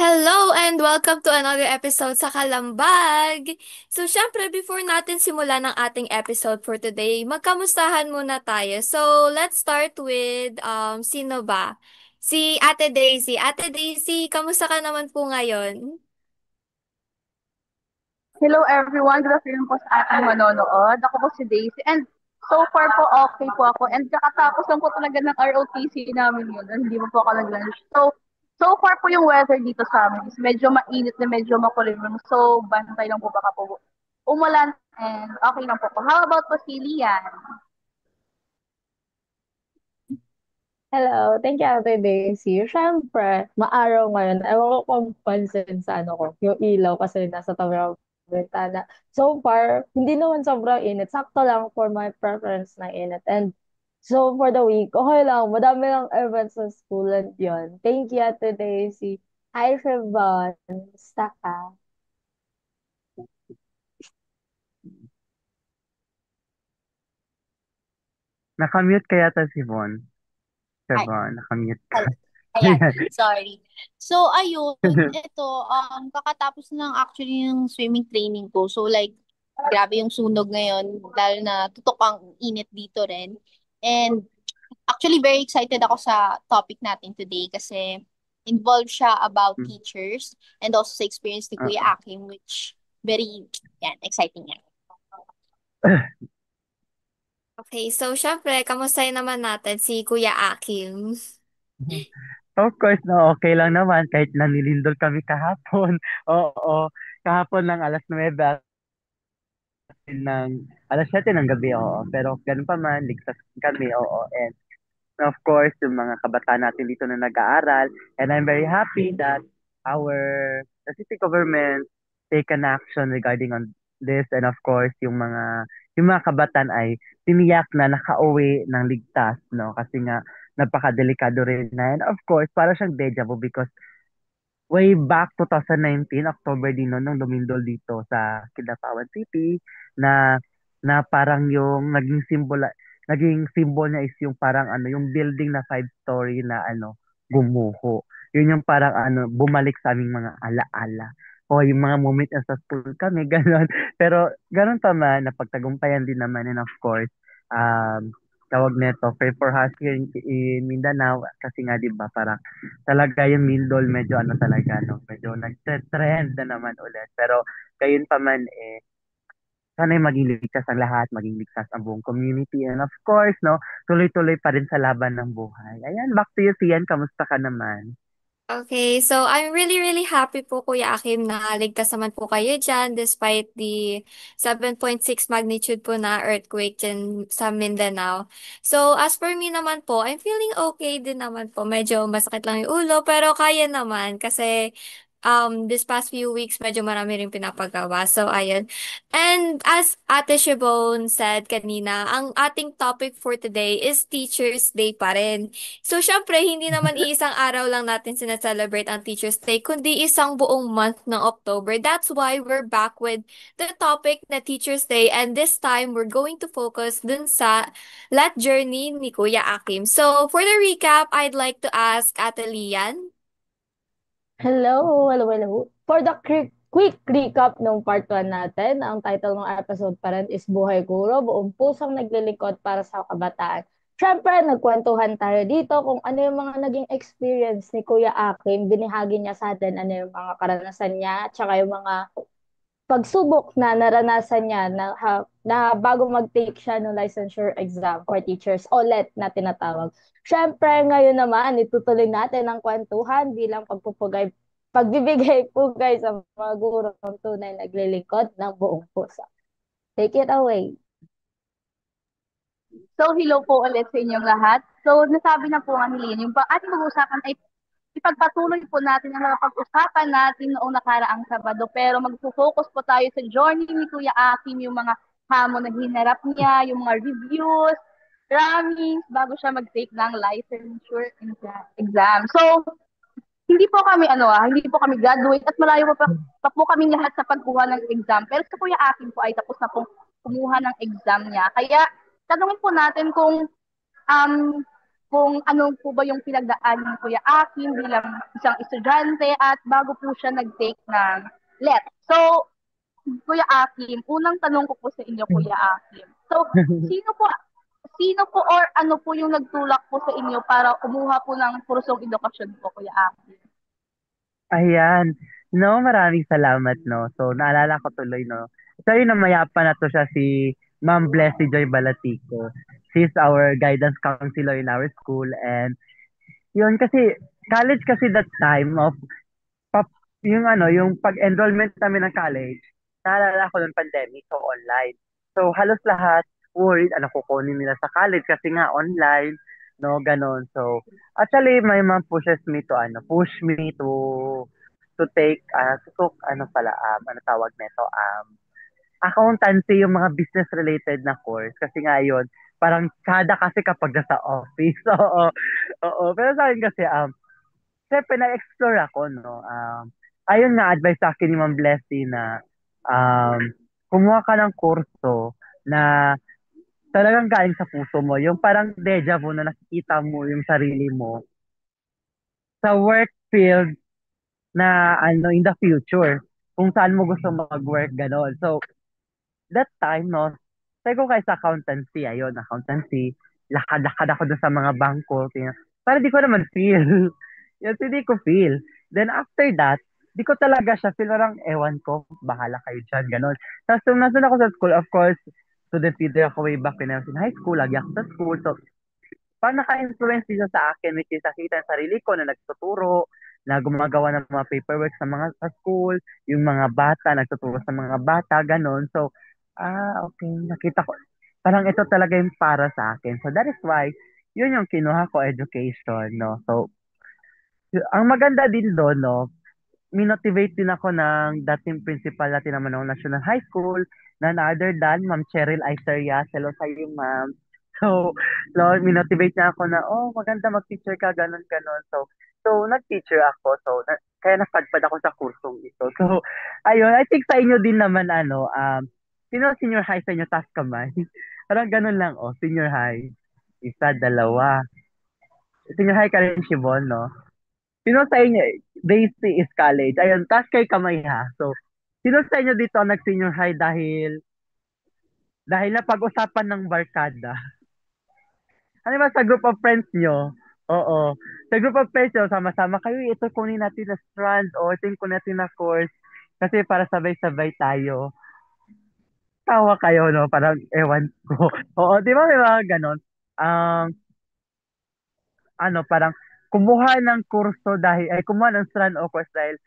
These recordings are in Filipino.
Hello and welcome to another episode sa Kalambag! So, syempre, before natin simulan ang ating episode for today, magkamustahan muna tayo. So, let's start with, sino ba? Si Ate Daisy. Ate Daisy, kamusta ka naman po ngayon? Hello everyone, good afternoon po sa ating manonood. Ako po si Daisy and so far po okay po ako and kakatapos lang po talaga ng ROTC namin yun and hindi mo po ako nag-lunch. So far po yung weather dito sa amin is medyo mainit na medyo makulimlim. So bantay lang po baka po umulan and okay lang po po. How about po si Lian? Hello, thank you Ate Daisy. Siyempre, maaraw ngayon. Ewan ko kung pansin sa ano ko, yung ilaw kasi nasa tabi ng bintana. So far, hindi naman sobrang init. Sakto lang for my preference na init. And so for the week, okay lang. Madami lang events sa school and yun. Thank you Ate Daisy. Hi, Siobhan. Basta ka? Nakamute kaya ta si Von. Ay, Diba? Nakamute ka. al- ayan, sorry. So, ayun, ito, kakatapos lang actually ng swimming training ko. So, like, grabe yung sunog ngayon, lalo na tutok ang init dito rin. And actually, very excited ako sa topic natin today kasi involved siya about teachers and also sa experience ni Kuya Oo. Akim, which very, yan, exciting yan. Okay, so syempre, kamustahin naman natin si Kuya Akim. Of course, no, okay lang naman kahit nanilindol kami kahapon. Oo, kahapon ng alas 9 ng alas 7 ng gabi, oo. Pero ganun pa man, ligtas kami, oo. And of course, yung mga kabataan natin dito na nag-aaral. And I'm very happy that our the city government take an action regarding on this. And of course, yung mga kabataan ay tiniyak na nakauwi ng ligtas, no? Kasi nga, napakadelikado rin na. And of course, para siyang deja vu because way back 2019, October din noon, nung lumindol dito sa Kidapawan City, na na parang yung naging symbol niya is yung parang ano, yung building na 5 story na ano, gumuho. Yun yung parang ano, bumalik sa aming mga alaala. O yung mga moment na sa school kami, gano'n. Pero gano'n pa man, napagtagumpayan din naman. And of course, tawag nito, pray for us here in Mindanao. Kasi nga, di ba, parang talaga yung Mindol medyo ano talaga no, medyo nagte-trend na naman ulit. Pero gayon pa man sana'y maging ligtas ang lahat, maging ligtas ang buong community. And of course, no, tuloy-tuloy pa rin sa laban ng buhay. Ayan, back to you, Sian. Kamusta ka naman? Okay, so I'm really, really happy po, Kuya Akim, na ligtas naman po kayo dyan despite the 7.6 magnitude po na earthquake dyan sa Mindanao. So, as for me naman po, I'm feeling okay din naman po. Medyo masakit lang yung ulo, pero kaya naman kasi this past few weeks, medyo marami rin pinapagawa. So, ayun. And as Ate Shibone said kanina, ang ating topic for today is Teachers Day pa rin. So, syempre, hindi naman iisang araw lang natin sinaselebrate ang Teacher's Day, kundi isang buong month ng October. That's why we're back with the topic na Teacher's Day. And this time, we're going to focus dun sa Let Journey ni Kuya Akim. So, for the recap, I'd like to ask Ate Lian. Hello, hello, hello. For the quick recap ng part 1 natin, ang title ng episode pa rin is Buhay Guro, buong pusong naglilingkod para sa kabataan. Siyempre, nagkwentuhan tayo dito kung ano yung mga naging experience ni Kuya Akim. Binihagi niya sa atin ano yung mga karanasan niya, tsaka yung mga pagsubok na naranasan niya na bago mag-take siya ng licensure exam for teachers o LET na tinatawag. Siyempre, ngayon naman, itutuloy natin ang kwentuhan bilang pagbibigay-pugay sa mga guro ng tunay naglilingkod ng buong puso. Take it away. So hello po ulit sa inyong lahat. So nasabi na po nga ni Lian, yung ating mag-uusapan ay ipagpatuloy po natin ang napag-usapan natin noong nakaraang Sabado. Pero magpo-focus po tayo sa journey ni Kuya Akim, yung mga hamon na hinarap niya, yung mga reviews, rammings, bago siya mag-take ng licensure exam. So, hindi po kami graduate at malayo pa po kami lahat sa pagkuha ng exam. Pero sa Kuya Akim po ay tapos na pong kumuha ng exam niya. Kaya, tanungin po natin kung um, kung ano po ba yung pinagdaan ni Kuya Akin bilang isang estudyante at bago po siya nag-take ng LET. So, Kuya Akim, unang tanong ko po sa inyo, Kuya Akim. So, sino po sino po or ano po yung nagtulak po sa inyo para kumuha po ng kursong edukasyon po, Kuya Akim? Ayan. No, maraming salamat, no. So, naalala ko tuloy, no. Sorry na mayapa na to siya si Ma'am Blessy Joy Balatico. She's our guidance counselor in our school. And yun kasi, college kasi that time of, yung yung pag-enrollment namin ng college, naalala ko ng pandemic, so online. So, halos lahat worried, ano kukunin nila sa college kasi nga online, no, ganon. So, actually, my mom push me to take, ano pala, ano tawag nito, accountancy, yung mga business related na course. Kasi nga yun, parang kada kasi kapag nasa office. Oo, oo. Pero sa akin kasi, syempre na-explore ako, no. Ayun nga, advice sa akin ni Ma'am Blessy na, um, kumuha ka ng kurso na talagang galing sa puso mo. Yung parang deja vu na nakikita mo yung sarili mo sa work field na in the future kung saan mo gusto mag-work gano'n. So that time no, sabi ko kaya sa accountancy, ayun, accountancy, lakad-lakad ako doon sa mga bangko, para di ko naman feel. Yes, hindi ko feel. Then after that, di ko talaga siya feel, parang ewan ko, bahala kayo dyan, gano'n. Tapos nung nasun ako sa school, of course, student leader ako way back when I was in high school, lagi ako sa school. So parang naka-influence din siya sa akin, which is nakita yung sarili ko na nagtuturo, na gumagawa ng mga paperwork sa mga sa school, yung mga bata, nagtuturo sa mga bata, ganon. So, okay, nakita ko, parang ito talaga yung para sa akin. So, that is why, yun yung kinuha ko, education, no? So, ang maganda din doon, no, minotivate din ako ng dating principal natin naman ng National High School, none other than Ma'am Cheryl Aisaria. Hello sa iyo, Ma'am. So, Lord, minotivate niya ako na, oh, maganda mag-teacher ka, ganun, ganun. So nag-teacher ako. So, kaya napadpad ako sa kursong ito. So, ayun, I think sa inyo din naman, sino senior high sa inyo, taas kamay? Parang ganun lang, oh, senior high. Isa, dalawa. Senior high ka rin, Shibon, no? Sino sa inyo, Daisy is college. Ayun, taas kay kamay ha. So, sino sa inyo dito ang nag-senior high dahil na pag-usapan ng barkada? Ano ba sa group of friends nyo? Oo. Sa group of friends nyo, sama-sama kayo, ito kunin natin na strand o ito yung kunin natin na course. Kasi para sabay-sabay tayo. Tawa kayo, no? Parang ewan ko. Oo, di ba may mga ganon? Um, parang kumuha ng kurso kumuha ng strand o course dahil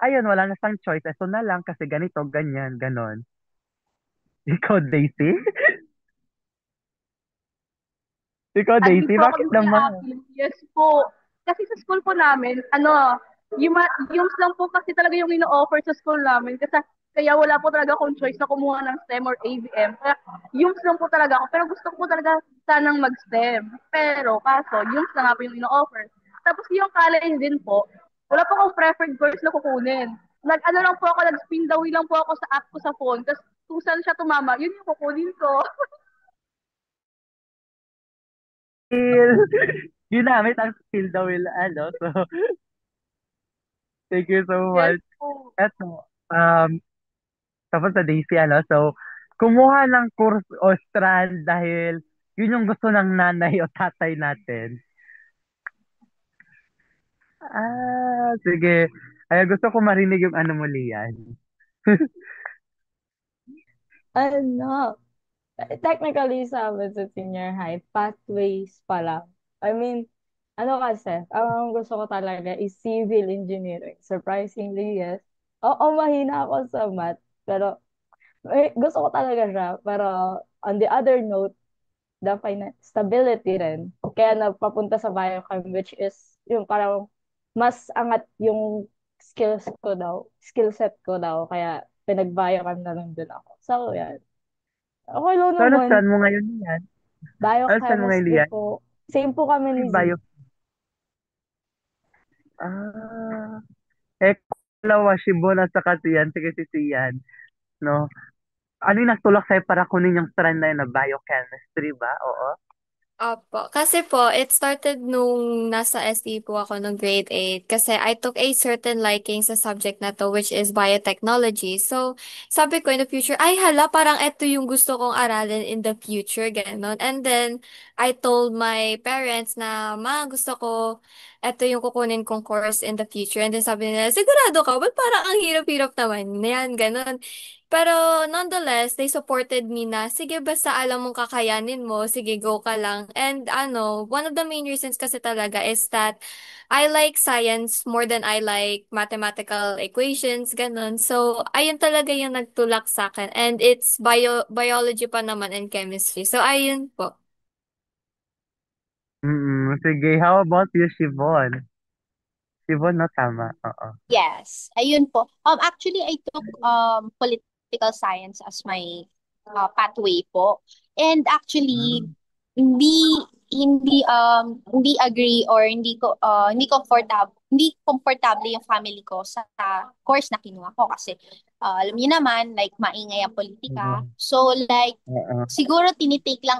ayun, wala na siyang choice. Ito na lang kasi ganito, ganyan, ganon. Ikaw, Daisy? Ikaw, Agree Daisy? po ako Bakit ni Kuya naman? Akin. Yes po. Kasi sa school po namin, yung lang po kasi talaga yung ino-offer sa school namin. Kasi kaya wala po talaga akong choice na kumuha ng STEM or AVM. Kaya yung lang po talaga ako. Pero gusto ko po talaga sanang mag-STEM. Pero kaso, yung lang nga po yung ino-offer. Tapos yung college din po, wala po akong preferred course na kukunin. Nag-ano lang po ako, nag-spin the wheel lang po ako sa app ko sa phone. Tapos kung saan siya tumama, yun yung kukunin ko. Skill. Ginamit ang skill daw So, thank you so Yes much. po. Eto, tapos sa Daisy, so, kumuha ng course o strand dahil yun yung gusto ng nanay o tatay natin. Sige. Ay, gusto ko marinig yung ano mo, Lian. Ano, technically sa amin sa senior high, pathways pa lang. I mean, ano kasi, ang gusto ko talaga is civil engineering. Surprisingly, yes. Oo, mahina ako sa math, pero gusto ko talaga siya. Pero on the other note, the stability rin. Kaya nagpapunta sa biochem, which is yung parang mas angat yung skill set ko daw. Kaya pinag-biochem na lang din ako. So, yan. Okay lang So, ano naman. strand mo ngayon, Lian? Ano strand mo ngayon, Biochemistry Lian? po. Same po kami Ay, ni Z. bio. Ah, dalawa, Shibon at saka Sian. Sige, si Sian. No? Ano yung nagtulak sa'yo para kunin yung strand na yun na biochemistry ba? Oo. Opo. Kasi po, it started nung nasa SE po ako nung grade 8. Kasi I took a certain liking sa subject na to, which is biotechnology. So, sabi ko in the future, ay hala, parang ito yung gusto kong aralin in the future, gano'n. And then, I told my parents na, ma, gusto ko, ito yung kukunin kong course in the future. And then sabi nila, sigurado ka? Ba't parang ang hirap-hirap naman? Yan, gano'n. Pero nonetheless, they supported me na, sige basta alam mong kakayanin mo, sige go ka lang. And ano, one of the main reasons kasi talaga is that I like science more than I like mathematical equations, ganun. So, ayun talaga yung nagtulak sa akin. And it's biology pa naman and chemistry. So, ayun po. Sige, how about you, Shivon? Shivon, no, tama. Oo. Yes, ayun po. Actually, I took political science as my pathway po. And actually, Mm. hindi agree or hindi komportable yung family ko sa course na kinuha ko kasi alam niyo naman like maingay ang politika. Oo. So like Oo. siguro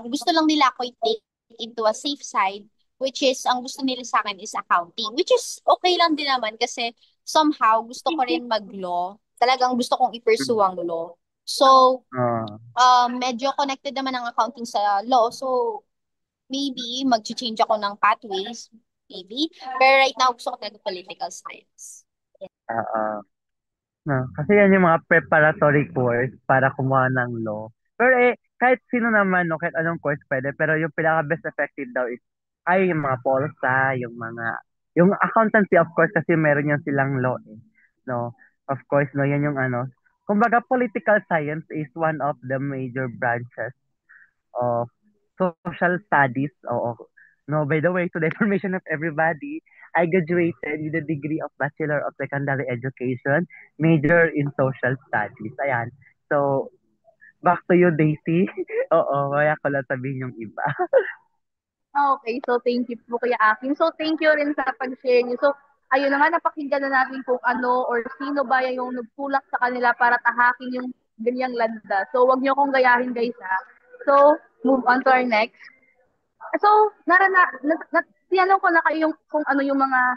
gusto lang nila ako i-take into a safe side, which is ang gusto nila sa akin is accounting, which is okay lang din naman kasi somehow gusto ko rin mag-law. Talagang gusto kong i-pursue ang law. So, Oo. medyo connected naman ang accounting sa law. So, maybe mag-change ako ng pathways. Maybe. Pero right now, gusto ko talaga political science. Oo. No, kasi yan yung mga preparatory course para kumuha ng law. Pero kahit sino naman, no, kahit anong course pwede, pero yung pinaka best effective daw is, ay, yung mga polsa, yung accountancy, of course, kasi meron yung silang law, eh. No, of course, no, yan yung ano. Kumbaga, political science is one of the major branches of social studies. Oo. No, by the way, to the information of everybody, I graduated with a degree of Bachelor of Secondary Education, major in social studies. Ayan. So, back to you, Daisy. Oo, kaya ko lang sabihin yung iba. Okay, so thank you po Kuya Akin. So thank you rin sa pag-share niyo. So ayun na nga, napakinggan na natin kung ano or sino ba yung nagtulak sa kanila para tahakin yung ganyang landa. So wag niyo kong gayahin guys ha. So move on to our next. So tinanong ko na kayo kung ano yung mga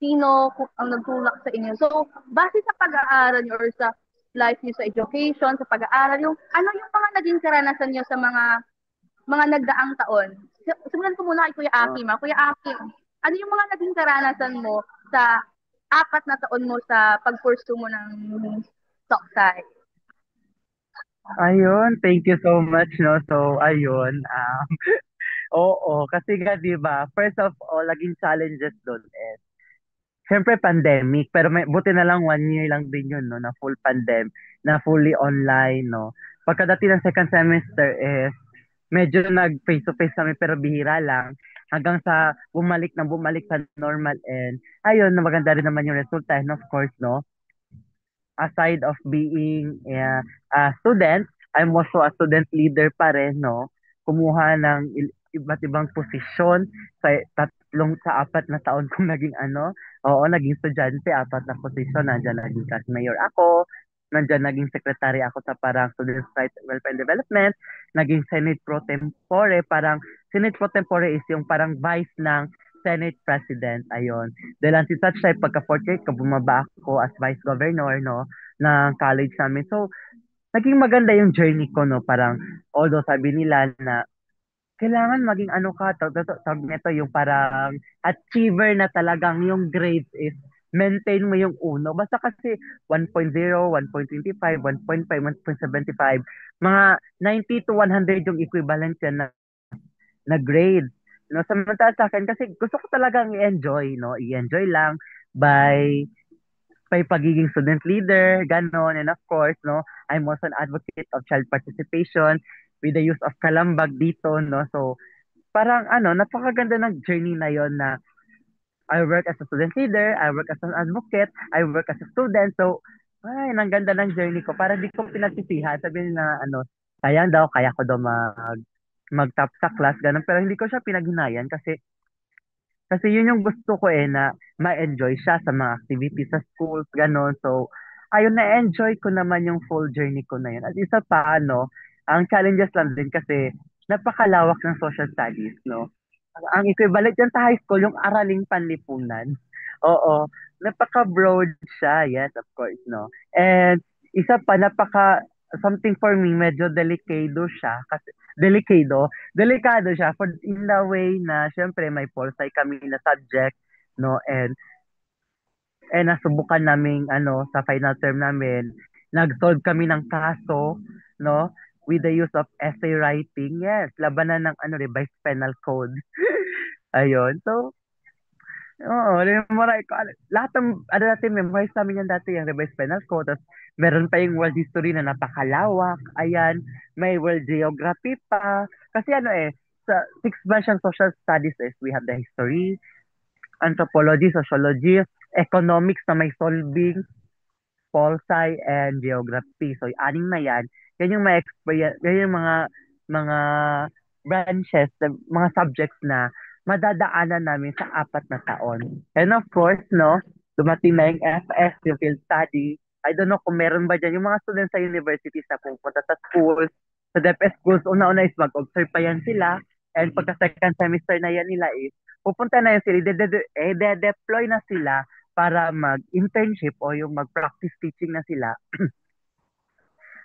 sino kung ang nagtulak sa inyo. So base sa pag-aaral niyo or sa life niyo sa education, sa pag-aaral, yung ano yung mga naging karanasan niyo sa mga nagdaang taon. Simulan ko muna kay Kuya Oh. Akim. Kuya Akim, ano yung mga naging karanasan mo sa 4 na taon mo sa pag-pursue mo ng Soksai? Ayun, thank you so much, no? So, ayun, oo, kasi nga, di ba, first of all, naging challenges doon siyempre pandemic, pero buti na lang 1 year lang din yun, no, na full na fully online, no. Pagkadating ng second semester medyo nag face to face kami pero bihira lang hanggang sa bumalik sa normal and ayun, na maganda rin naman yung resulta and of course, no, aside of being a student, I'm also a student leader pa rin, no? Kumuha ng iba't ibang posisyon sa 4 na taon kong naging ano. Oo, naging estudyante, 4 na posisyon. Nandiyan naging class mayor ako, nandiyan naging secretary ako sa parang Student Rights Welfare and Development, naging Senate Pro Tempore, parang Senate Pro Tempore is yung parang vice ng Senate President, ayon. Dahil ang si such type, pagka fourth year ko, bumaba ako as Vice Governor, no, ng college namin. So, naging maganda yung journey ko, no, parang, although sabi nila na, kailangan maging ano ka, tawag nito yung parang achiever na talagang yung grades is maintain mo yung uno. Basta kasi 1.0, 1.25, 1.5, 1.75, mga 90 to 100 yung equivalent yan na grade. No, samantala sa akin kasi gusto ko talagang i-enjoy, no? I-enjoy lang by pagiging student leader, ganon. And of course, no, I'm also an advocate of child participation with the use of Kalambag dito, no? So, parang ano, napakaganda ng journey na yon na I work as a student leader, I work as an advocate, I work as a student. So, ay, ang ganda ng journey ko. Para di ko pinagsisihan. Sabihin na, ano, sayang daw, kaya ko daw mag-top sa class, ganun. Pero hindi ko siya pinaghinayan kasi yun yung gusto ko na ma-enjoy siya sa mga activities sa schools, ganun. So, ayun, na-enjoy ko naman yung full journey ko na yun. At isa pa, ano, ang challenges lang din kasi napakalawak ng social studies, no? Ang equivalent yan sa high school, yung araling panlipunan. Oo, napaka-broad siya, yes, of course, no? And isa pa, something for me, medyo delikado siya for in the way na, syempre, may pol-sci kami na subject, no? And nasubukan naming sa final term namin, nag-solve kami ng kaso, no? With the use of essay writing. Yes, labanan ng revised penal code. Ayun. So, oo, memorize ko. Lahat ng, natin, memorize namin yan dati, yung revised penal code. Tapos, meron pa yung world history na napakalawak. Ayan, may world geography pa. Kasi sa six branch ng social studies is we have the history, anthropology, sociology, economics na may solving, pol-sci, and geography. So, anim na yan. Yan yung yan yung mga branches, mga subjects na madadaanan namin sa 4 na taon. And of course, no, dumating na yung FS, yung field study. I don't know kung meron ba dyan. Yung mga students sa universities na pupunta sa schools, sa DepEd schools, una-una is mag-observe pa yan sila. And pagka second semester na yan nila is, pupunta na yan sila, de-deploy na sila para mag-internship o yung mag-practice teaching na sila.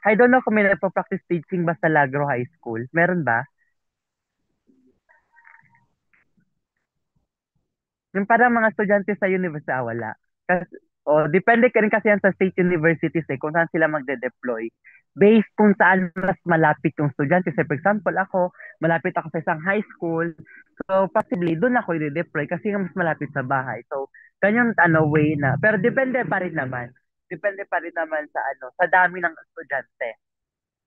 I don't know kung may nagpa-practice teaching ba sa Lagro High School. Meron ba? Yung parang mga estudyante sa university, wala. Kasi, depende ka rin kasi yan sa state universities kung saan sila magde-deploy. Based kung saan mas malapit yung estudyante. So, for example, malapit ako sa isang high school. So, possibly, doon ako i-deploy kasi nga mas malapit sa bahay. So, ganyan way na. Pero depende pa rin naman. Depende pa rin naman sa dami ng estudyante.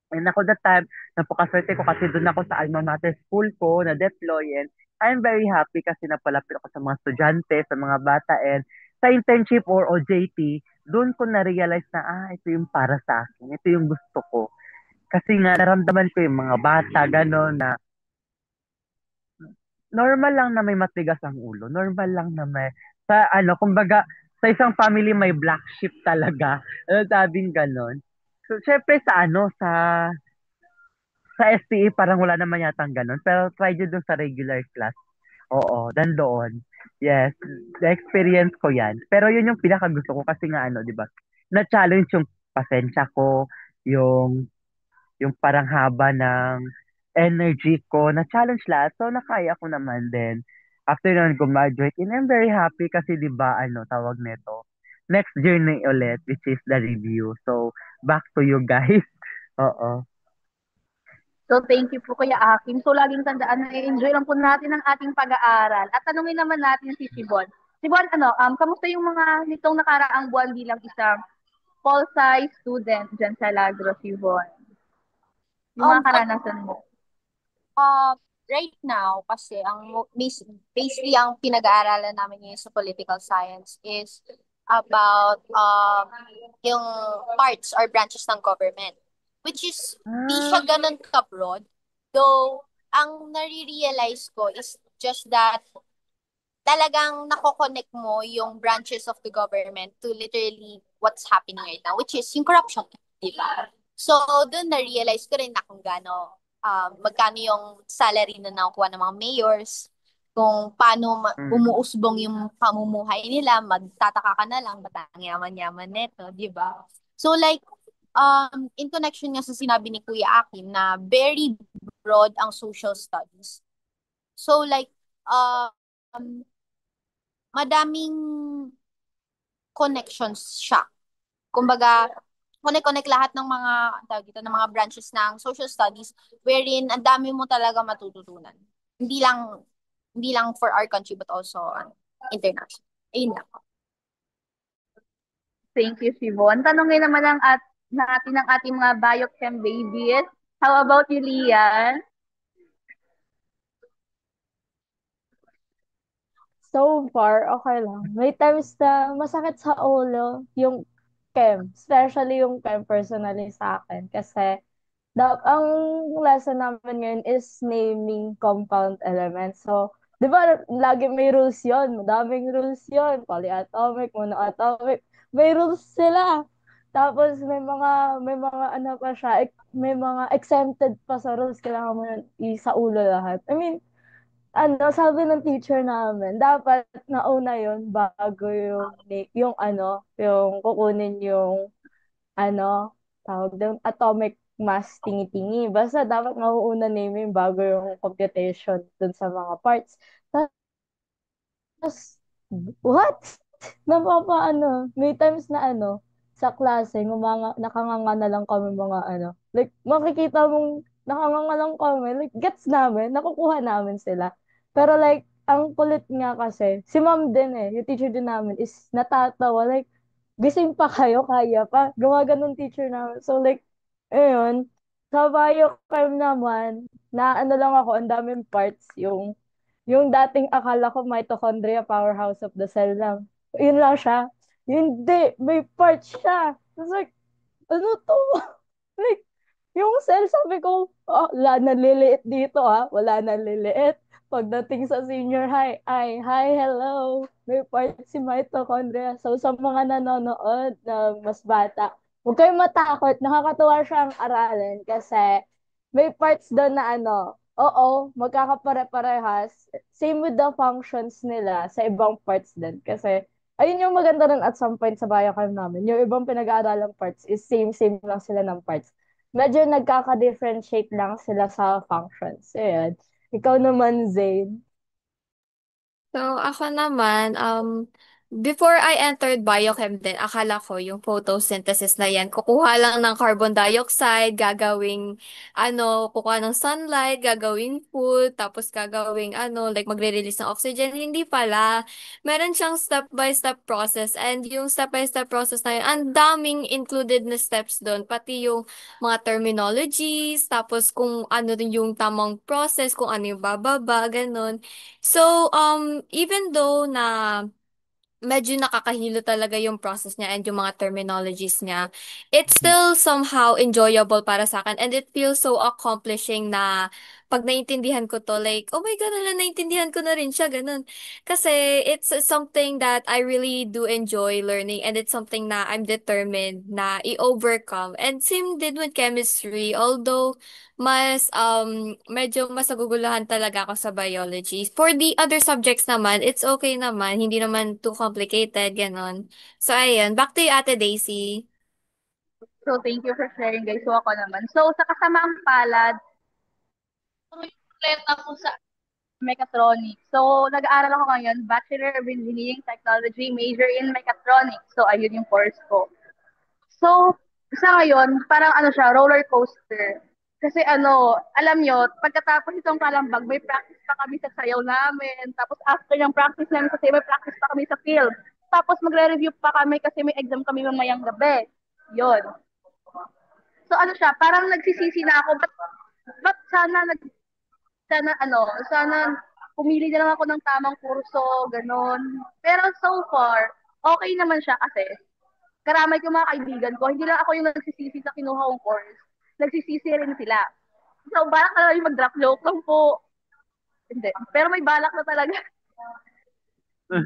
And ako that time, napakaswerte ko kasi doon ako sa alma mater school ko, na-deploy, and I'm very happy kasi napalapit ako sa mga estudyante, sa mga bata, and sa internship or OJT, doon ko na-realize na, ito yung para sa akin, ito yung gusto ko. Kasi nga, naramdaman ko yung mga bata, gano'n, na normal lang na may matigas ang ulo, normal lang na kumbaga, sa isang family may black sheep talaga, sabing gano'n. So, syempre sa STE parang wala naman yatang ganun. Pero try nyo dun sa regular class. Oo, doon. Yes, the-experience ko yan. Pero yun yung pinaka gusto ko kasi nga di ba? Na-challenge yung pasensya ko, yung yung parang haba ng energy ko, na-challenge lahat. So nakaya ko naman din. After nun, graduate. And I'm very happy kasi di ba tawag nito. Next journey ulit, which is the review. So, back to you guys. Oo. So, thank you po Kuya Akim. So, laging tandaan na i-enjoy lang po natin ang ating pag-aaral. At tanungin naman natin si Sibon. Sibon, kamusta yung mga nitong nakaraang buwan bilang isang pol-sci student dyan sa Lagro, Sibon? Yung mga At karanasan mo. right now, kasi basically ang pinag-aaralan namin ngayon sa political science is about yung parts or branches ng government. Which is, di siya ganun ka-broad. Though, ang nare-realize ko is just that talagang nako-connect mo yung branches of the government to literally what's happening right now, which is yung corruption, di ba? So, doon na-realize ko rin na kung magkano yung salary na nakukuha ng mga mayors, kung paano umuusbong yung pamumuhay nila, magtataka ka na lang, ba't ang yaman-yaman neto, di ba? So, like, in connection nga sa sinabi ni Kuya Akin na very broad ang social studies. So, like, um, madaming connections siya. Kumbaga, connect lahat ng mga tawag dito, ng mga branches ng social studies wherein ang dami mo talaga matututunan. Hindi lang for our country but also international. Ayun lang. Thank you, Sibon. Tanungin naman natin ang ating mga biochem babies. How about you, Lian? So far, okay lang. May times na masakit sa ulo yung chem. Especially yung chem personally sa akin. Kasi ang lesson namin ngayon is naming compound elements. So, di ba, lagi may rules yun. Madaming rules yun. Polyatomic, monoatomic. May rules sila. Tapos may mga ano pa siya, may mga exempted pa sa rules, kailangan mo yun sa ulo lahat. I mean, sabi ng teacher namin, dapat nauna yun bago yung kukunin yung tawag doon, atomic mass tingi-tingi. Basta dapat mauuna name yung bago yung computation dun sa mga parts. Tapos, what? May times na sa klase, nakanganga na lang kami mga like, makikita mong nakanganga lang kami, like, gets namin, nakukuha namin sila. Pero like, ang kulit nga kasi, si ma'am din yung teacher din namin is natatawa, like, gising pa kayo, kaya pa. Gumaganon teacher namin. So like, ayun, sa biochem naman, na lang ako, ang daming parts, yung dating akala ko mitochondria powerhouse of the cell lang. Yun lang siya. Hindi, may part siya. It's like, ano to? Like, yung cell, sabi ko, wala na liliit dito wala na liliit. Pagdating sa senior high, hi, hello. May part si mitochondria. So, sa mga nanonood na mas bata, huwag kayong matakot. Nakakatuwa siyang aralin kasi may parts doon na oo, magkakapare-parehas. Same with the functions nila sa ibang parts din. Kasi, ayun yung maganda rin at some point sa biochem namin. Yung ibang pinag-aaralang parts is same lang sila ng parts. Medyo nagkaka-differentiate lang sila sa functions. Ayan. Ikaw naman, Zane. So, ako naman, before I entered biochem din, akala ko yung photosynthesis na yan, kukuha lang ng carbon dioxide, kukuha ng sunlight, gagawing food, tapos gagawing like magre-release ng oxygen. Hindi pala. Meron siyang step-by-step process, and yung step-by-step process na yun, ang daming included na steps doon, pati yung mga terminologies, tapos kung ano din yung tamang process, kung ano yung bababa, ganun. So, even though na medyo nakakahilo talaga yung process niya and yung mga terminologies niya, it's still somehow enjoyable para sa akin, and it feels so accomplishing na pag naintindihan ko to, like, oh my God, naintindihan ko na rin siya, ganun. Kasi it's something that I really do enjoy learning, and it's something na I'm determined na i-overcome. And same din with chemistry, although medyo mas naguguluhan talaga ako sa biology. For the other subjects naman, it's okay naman. Hindi naman too complicated, ganon. So, ayun. Back to you, Ate Daisy. So, thank you for sharing, guys. So, ako naman. So, sa kasamaang palad, ulit ako sa mechatronics. So, nag-aaral ako ngayon, Bachelor of Engineering Technology, major in mechatronics. So, ayun yung course ko. So, sa ngayon, parang siya, roller coaster. Kasi alam nyo, pagkatapos itong kalambag, may practice pa kami sa sayaw namin. Tapos after yung practice namin kasi may practice pa kami sa field. Tapos magre-review pa kami kasi may exam kami mamayang gabi. Yun. So siya, parang nagsisisi na ako, ba't sana pumili na lang ako ng tamang kurso, ganon. Pero so far, okay naman siya kasi karamay ko mga kaibigan ko, hindi lang ako yung nagsisisi sa kinuha kong course. Nagsisisi rin sila. So, balak na lang yung mag-drop joke lang po. Hindi. Pero may balak na talaga.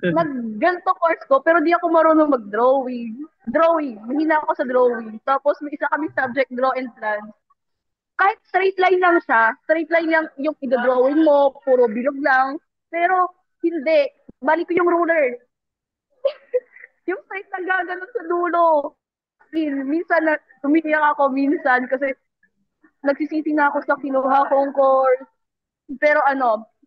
Nag-ganto course ko, pero di ako marunong mag-drawing. Drawing. Mahina ako sa drawing. Tapos may isa kami subject, draw and plan. Kahit straight line lang siya, straight line lang yung i-drawing mo, puro bilog lang. Pero, hindi. Balik ko yung ruler. Yung straight lang gaganon sa dulo. Minsan, tumiyak ako minsan kasi nagsisisi na ako sa kinuha kong course. Pero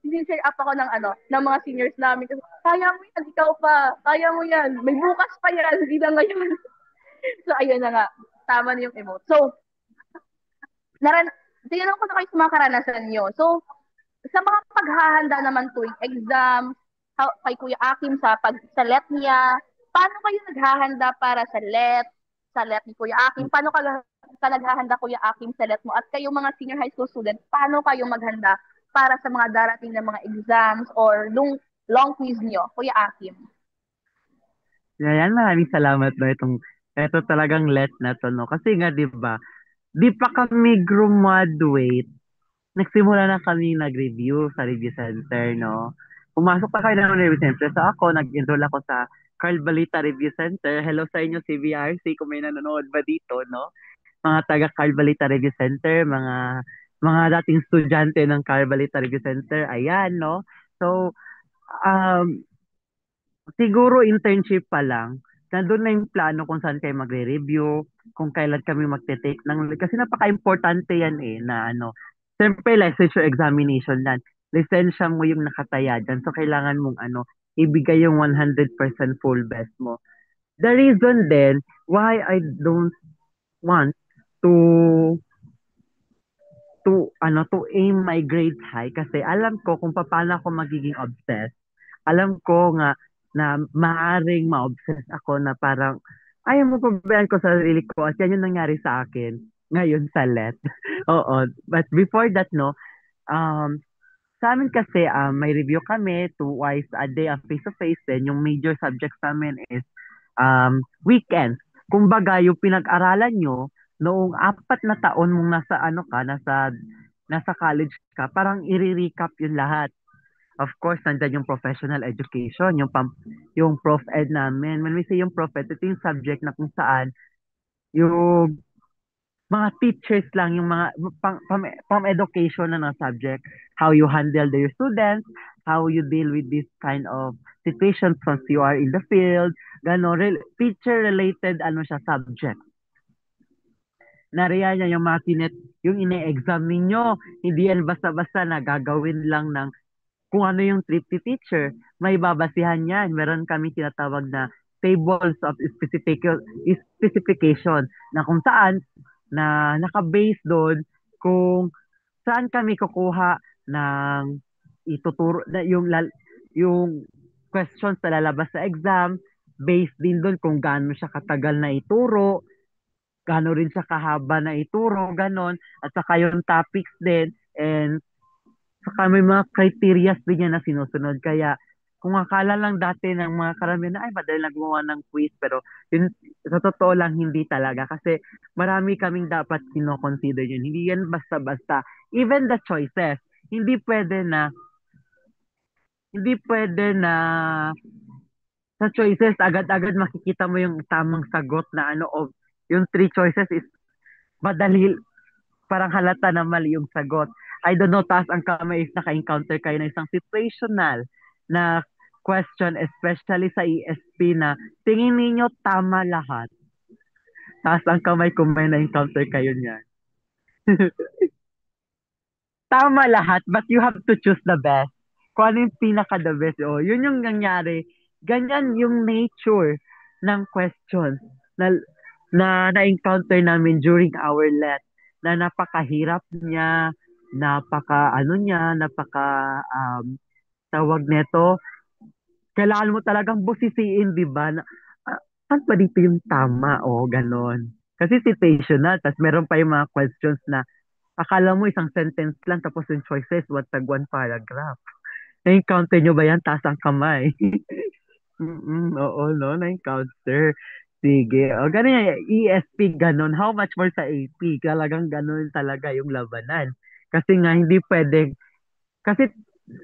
sincere up ako ng mga seniors namin. Kasi, kaya mo yan, ikaw pa. Kaya mo yan. May bukas pa yan, hindi na ngayon. So, ayun na nga. Tama na yung emote. So, tinanong ko na kayo sa mga karanasan nyo. So, sa mga paghahanda naman tuwing exam, kay Kuya Akim sa let niya, paano kayo naghahanda para sa let ni Kuya Akim? Paano ka naghahanda, Kuya Akim, sa let mo? At kayong mga senior high school student, paano kayo maghanda para sa mga darating na mga exams or long quiz nyo, Kuya Akim? Yan, maraming salamat no ito talagang let na to no. Kasi nga 'di ba, di pa kami graduate, nagsimula na kami nag-review sa review center no. Pumasok pa kayo ng review center. So ako, nag-enroll ako sa Carl Balita Review Center. Hello sa inyo, CBRC, kung may nanonood ba dito, no? Mga taga Carl Balita Review Center, mga dating estudyante ng Carl Balita Review Center, ayan, no? So, um, siguro internship pa lang, nandun na yung plano kung saan kayo magre-review, kung kailan kami magte-take ng, kasi napaka-importante yan eh, na ano, siyempre licensure examination yan, lisensya mo yung nakataya dyan, so kailangan mong ano, ibigay yung 100% full best mo. The reason then why I don't want to to aim my grades high kasi alam ko kung paano ako magiging obsessed. Alam ko nga na maaring ma-obsess ako na parang ayaw mo pabayaan ko sa sarili ko at yan yung nangyari sa akin ngayon sa LET. Oo. But before that, no, um, sa amin kasi, may review kami twice a day face-to-face din. Yung major subjects namin is weekends. Kumbaga, yung pinag-aralan nyo, noong 4 na taon mong nasa ano ka, nasa college ka, parang i-recap yun lahat. Of course, nandyan yung professional education, yung prof ed namin. When we say yung prof ed, ito yung subject na kung saan yung mga teachers lang, yung mga pang education na ng subject, how you handle your students, how you deal with this kind of situations once you are in the field, gano'n, teacher-related ano siya, subject. Nariyan niya yung mga yung ine-exam ninyo, hindi yan basta-basta na gagawin lang ng kung ano yung trip ni teacher. May babasihan yan. Meron kami tinatawag na tables of specification na kung saan na naka-base doon kung saan kami kukuha ng ituturo na yung questions na lalabas sa exam based din doon kung gaano siya katagal na ituro, gaano rin siya kahaba na ituro, ganon, at saka yung topics din, and saka may mga criteria din yan na sinusunod. Kaya, kung akala lang dati ng mga karamihan na, ay, madali lang gumawa ng quiz, pero yun, sa totoo lang, hindi talaga. Kasi marami kaming dapat kino-consider yun. Hindi yan basta-basta. Even the choices, hindi pwede na sa choices, agad-agad makikita mo yung tamang sagot na ano, of yung 3 choices is madali, parang halata na mali yung sagot. I don't know, taas ang kamay if naka-encounter kayo ng isang situational na question, especially sa ESP na tingin ninyo tama lahat. Taas ang kamay kung may na-encounter kayo niyan. Tama lahat, but you have to choose the best. Kung ano yung pinaka-the best. Oh, yun yung nangyari. Ganyan yung nature ng questions na-encounter namin during our let na napakahirap niya, tawag neto, kailangan mo talagang busisiin, di ba? Saan pa dito yung tama? O, ganon. Kasi situational, tas meron pa yung mga questions na akala mo isang sentence lang, tapos yung choices, one paragraph. Na-encounter nyo ba yan? Taas ang kamay. Oo, no? Na-encounter. Sige. O, ganun yan. ESP, ganun. How much more sa AP? Talagang ganun talaga yung labanan. Kasi nga, hindi pwede. Kasi,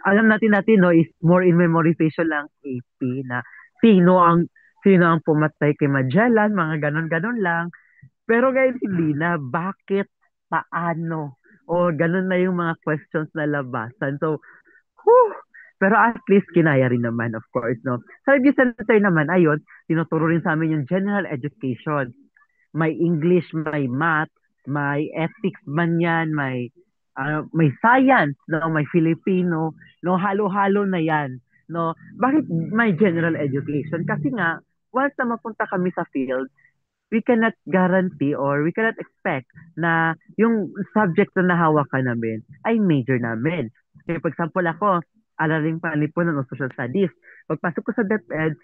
alam natin, no, is more in memorization lang AP na sino ang sino ang pumatay kay Magellan, mga ganun-ganun lang. Pero ngayon hindi na. Bakit? Paano? O ganun na yung mga questions na labasan. So, whew, pero at least kinaya rin naman, of course, no? Sa review center naman, ayun, tinuturo rin sa amin yung general education. May English, may math, may ethics man yan, may science, no? May Filipino, no? Halo-halo na yan, no? Bakit may general education? Kasi nga, once na mapunta kami sa field, we cannot guarantee or we cannot expect na yung subject na nahawakan namin ay major namin. Kaya for example ako, araling panlipunan o social studies. Pagpasok ko sa DepEd,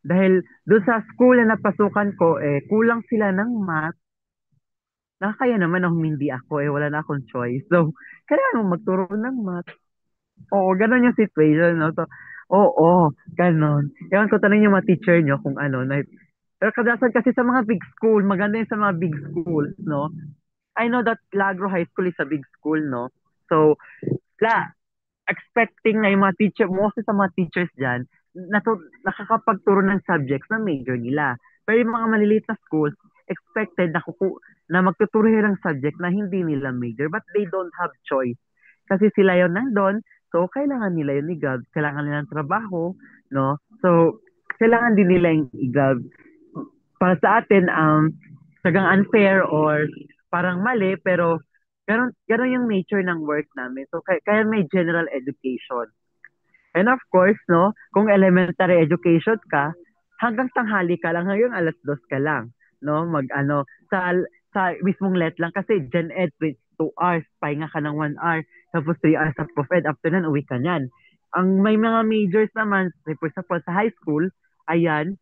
dahil doon sa school na napasukan ko, kulang sila ng math, nakakaya naman na humindi ako, wala na akong choice. So, kailangan mo magturo ng math. Oo, ganun yung situation, no? So, oo, ganun. Ewan ko tanong yung mga teacher nyo kung ano, pero kadalasan kasi sa mga big school, maganda yun sa mga big schools, no? I know that Lagro High School is a big school, no? So, expecting na yung mga teacher, mostly sa mga teachers dyan, nakakapagturo ng subjects na major nila. Pero yung mga maliliit na schools, expected na magtuturo ng subject na hindi nila major, but they don't have choice. Kasi sila yon nandun, so kailangan nila yung i-gov, kailangan nila ng trabaho, no? So, kailangan din nila yung i-gov. Para sa atin, sagang unfair or parang mali, pero ganun yung nature ng work namin. So, kaya may general education. And of course, no, kung elementary education ka, hanggang tanghali ka lang, hanggang alas 2 ka lang, no, sa mismong let lang, kasi Gen Ed, 2 hours, pahinga ka ng 1 hour, tapos 3 hours sa prof ed, after nun, uwi ka niyan. Ang may mga majors naman, for example, sa high school, ayan,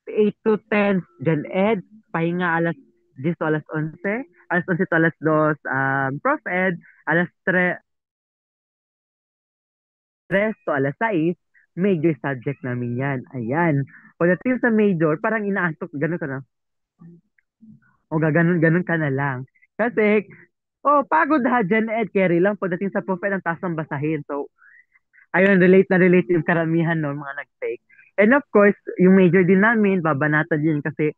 8 to 10, Gen Ed, pahinga alas 10 to alas 11, alas 11 to alas 2, prof ed, alas 3, resto, alas 6, major subject namin yan. Ayan. Pagdating sa major, parang inaantok, ganun ka na. O gaganon ka na lang. Kasi, pagod ha, Gen Ed, carry lang. Pagdating sa prof ed, ang taas ng basahin. So, ayun, relate yung karamihan no, mga nag-take. And of course, yung major din namin, babanatan din kasi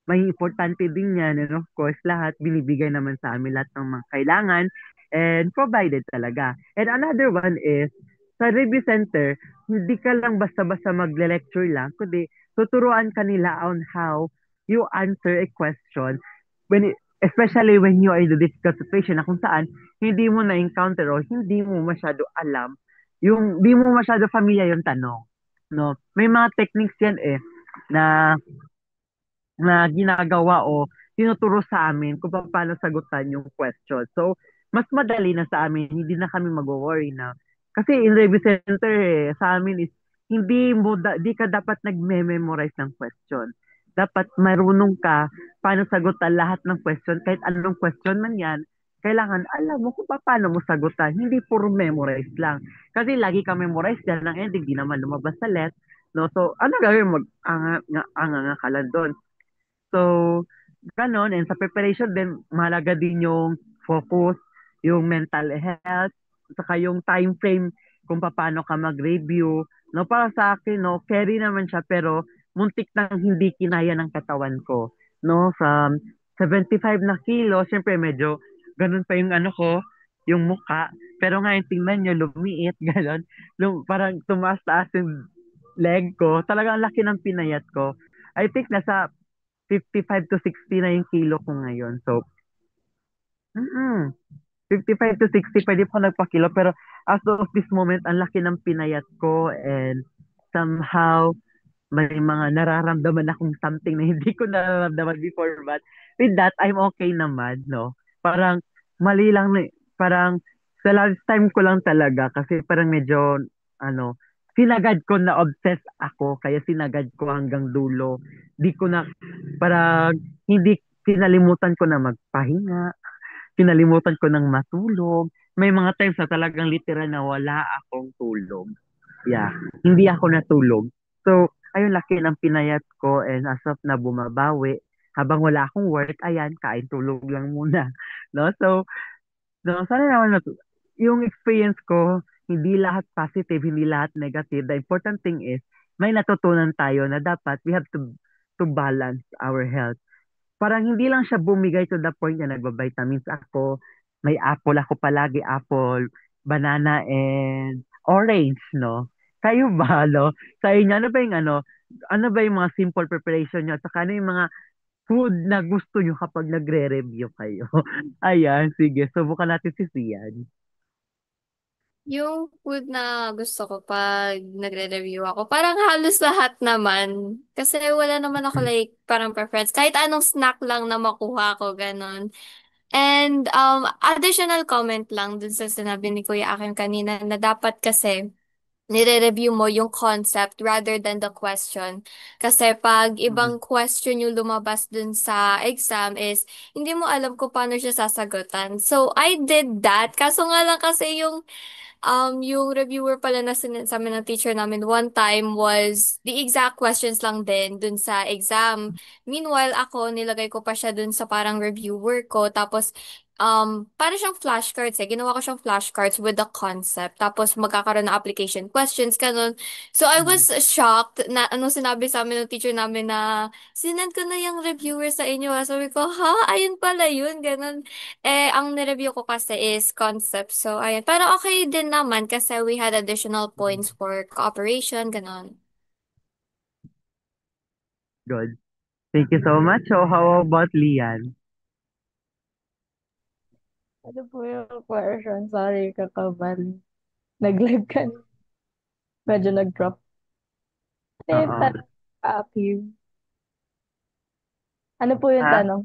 may importante din yan. And of course, lahat binibigay naman sa amin lahat ng mga kailangan and provided talaga. And another one is, sa review center, hindi ka lang basta-basta magle-lecture lang, kundi tuturuan ka nila on how you answer a question especially when you are in the difficult situation na kung saan hindi mo na-encounter o hindi mo masyado alam hindi mo masyado familiar yung tanong. No? May mga techniques yan na ginagawa o tinuturo sa amin kung paano sagutan yung question. So, mas madali na sa amin, hindi na kami mag-worry na. Kasi in review center, sa amin is, di ka dapat nagme-memorize ng question. Dapat marunong ka paano sagutan lahat ng question, kahit anong question man yan, kailangan alam mo kung paano mo sagutan, hindi puro memorize lang. Kasi lagi ka memorize dyan, ang ending, di naman lumabas sa let. No? So, ano gagawin mo? Anga ka lang doon. So, ganon. And sa preparation din, mahalaga din yung focus, yung mental health, saka yung time frame kung paano ka mag-review. No, para sa akin, no, carry naman siya, pero muntik nang hindi kinaya ng katawan ko. No, from 75 na kilo, syempre medyo ganun pa yung ano ko, yung muka. Pero ngayon, tingnan nyo, lumiit, ganon. Parang tumaas-taas yung leg ko. Talagang laki ng pinayat ko. I think nasa 55 to 60 na yung kilo ko ngayon. So, 55 to 60, pwede pa nagpakilo. Pero as of this moment, ang laki ng pinayat ko and somehow, may mga nararamdaman akong something na hindi ko nararamdaman before. But with that, I'm okay naman, no? Parang mali lang, parang sa last time ko lang talaga kasi parang medyo, sinagad ko na obsessed ako, kaya sinagad ko hanggang dulo. Di ko na, parang hindi, kinalimutan ko na magpahinga, kinalimutan ko ng matulog. May mga times na talagang literal na wala akong tulog. Yeah, hindi ako natulog. So, ayun, laki ng pinayat ko and as of na bumabawi, habang wala akong work, ayan, kain tulog lang muna. No? So, no, sana naman yung experience ko, hindi lahat positive, hindi lahat negative. The important thing is, may natutunan tayo na dapat we have to balance our health. Parang hindi lang siya bumigay to the point na nagba-vitamins ako, may apple ako palagi, apple, banana, and orange, no? Kayo ba, no? Sa inyo, ano ba yung mga simple preparation nyo? At saka ano yung mga food na gusto nyo kapag nagre-review kayo? Ayan, sige, subukan natin si Sian. Yung food na gusto ko pag nagre-review ako, parang halos lahat naman. Kasi wala naman ako like parang preference. Kahit anong snack lang na makuha ko, ganon. And additional comment lang dun sa sinabi ni Kuya Akim kanina na dapat kasi nire-review mo yung concept rather than the question. Kasi pag Mhm. ibang question yung lumabas dun sa exam is, hindi mo alam kung paano siya sasagutan. So, I did that. Kaso nga lang kasi yung reviewer pala na sa amin ng teacher namin one time was the exact questions lang din dun sa exam. Meanwhile, ako, nilagay ko pa siya dun sa parang reviewer ko. Tapos, para siyang flashcards eh. Ginawa ko siyang flashcards with the concept. Tapos magkakaroon ng application questions, ganun. So I Mm. was shocked na ano sinabi sa amin ng teacher namin na sinend ko na yung reviewer sa inyo. Sabi ko, ha? Ayun pala yun, ganun. Eh, ang nireview ko kasi is concept. So, ayun. Pero okay din naman kasi we had additional points for cooperation, ganun. Good. Thank you so much. So, how about Lian? Ano po yung question? Sorry, kakabal. Nag-lag ka. Medyo nag-drop. Ano yung Oo. tanong, Akim? Ano po yung Ha? tanong?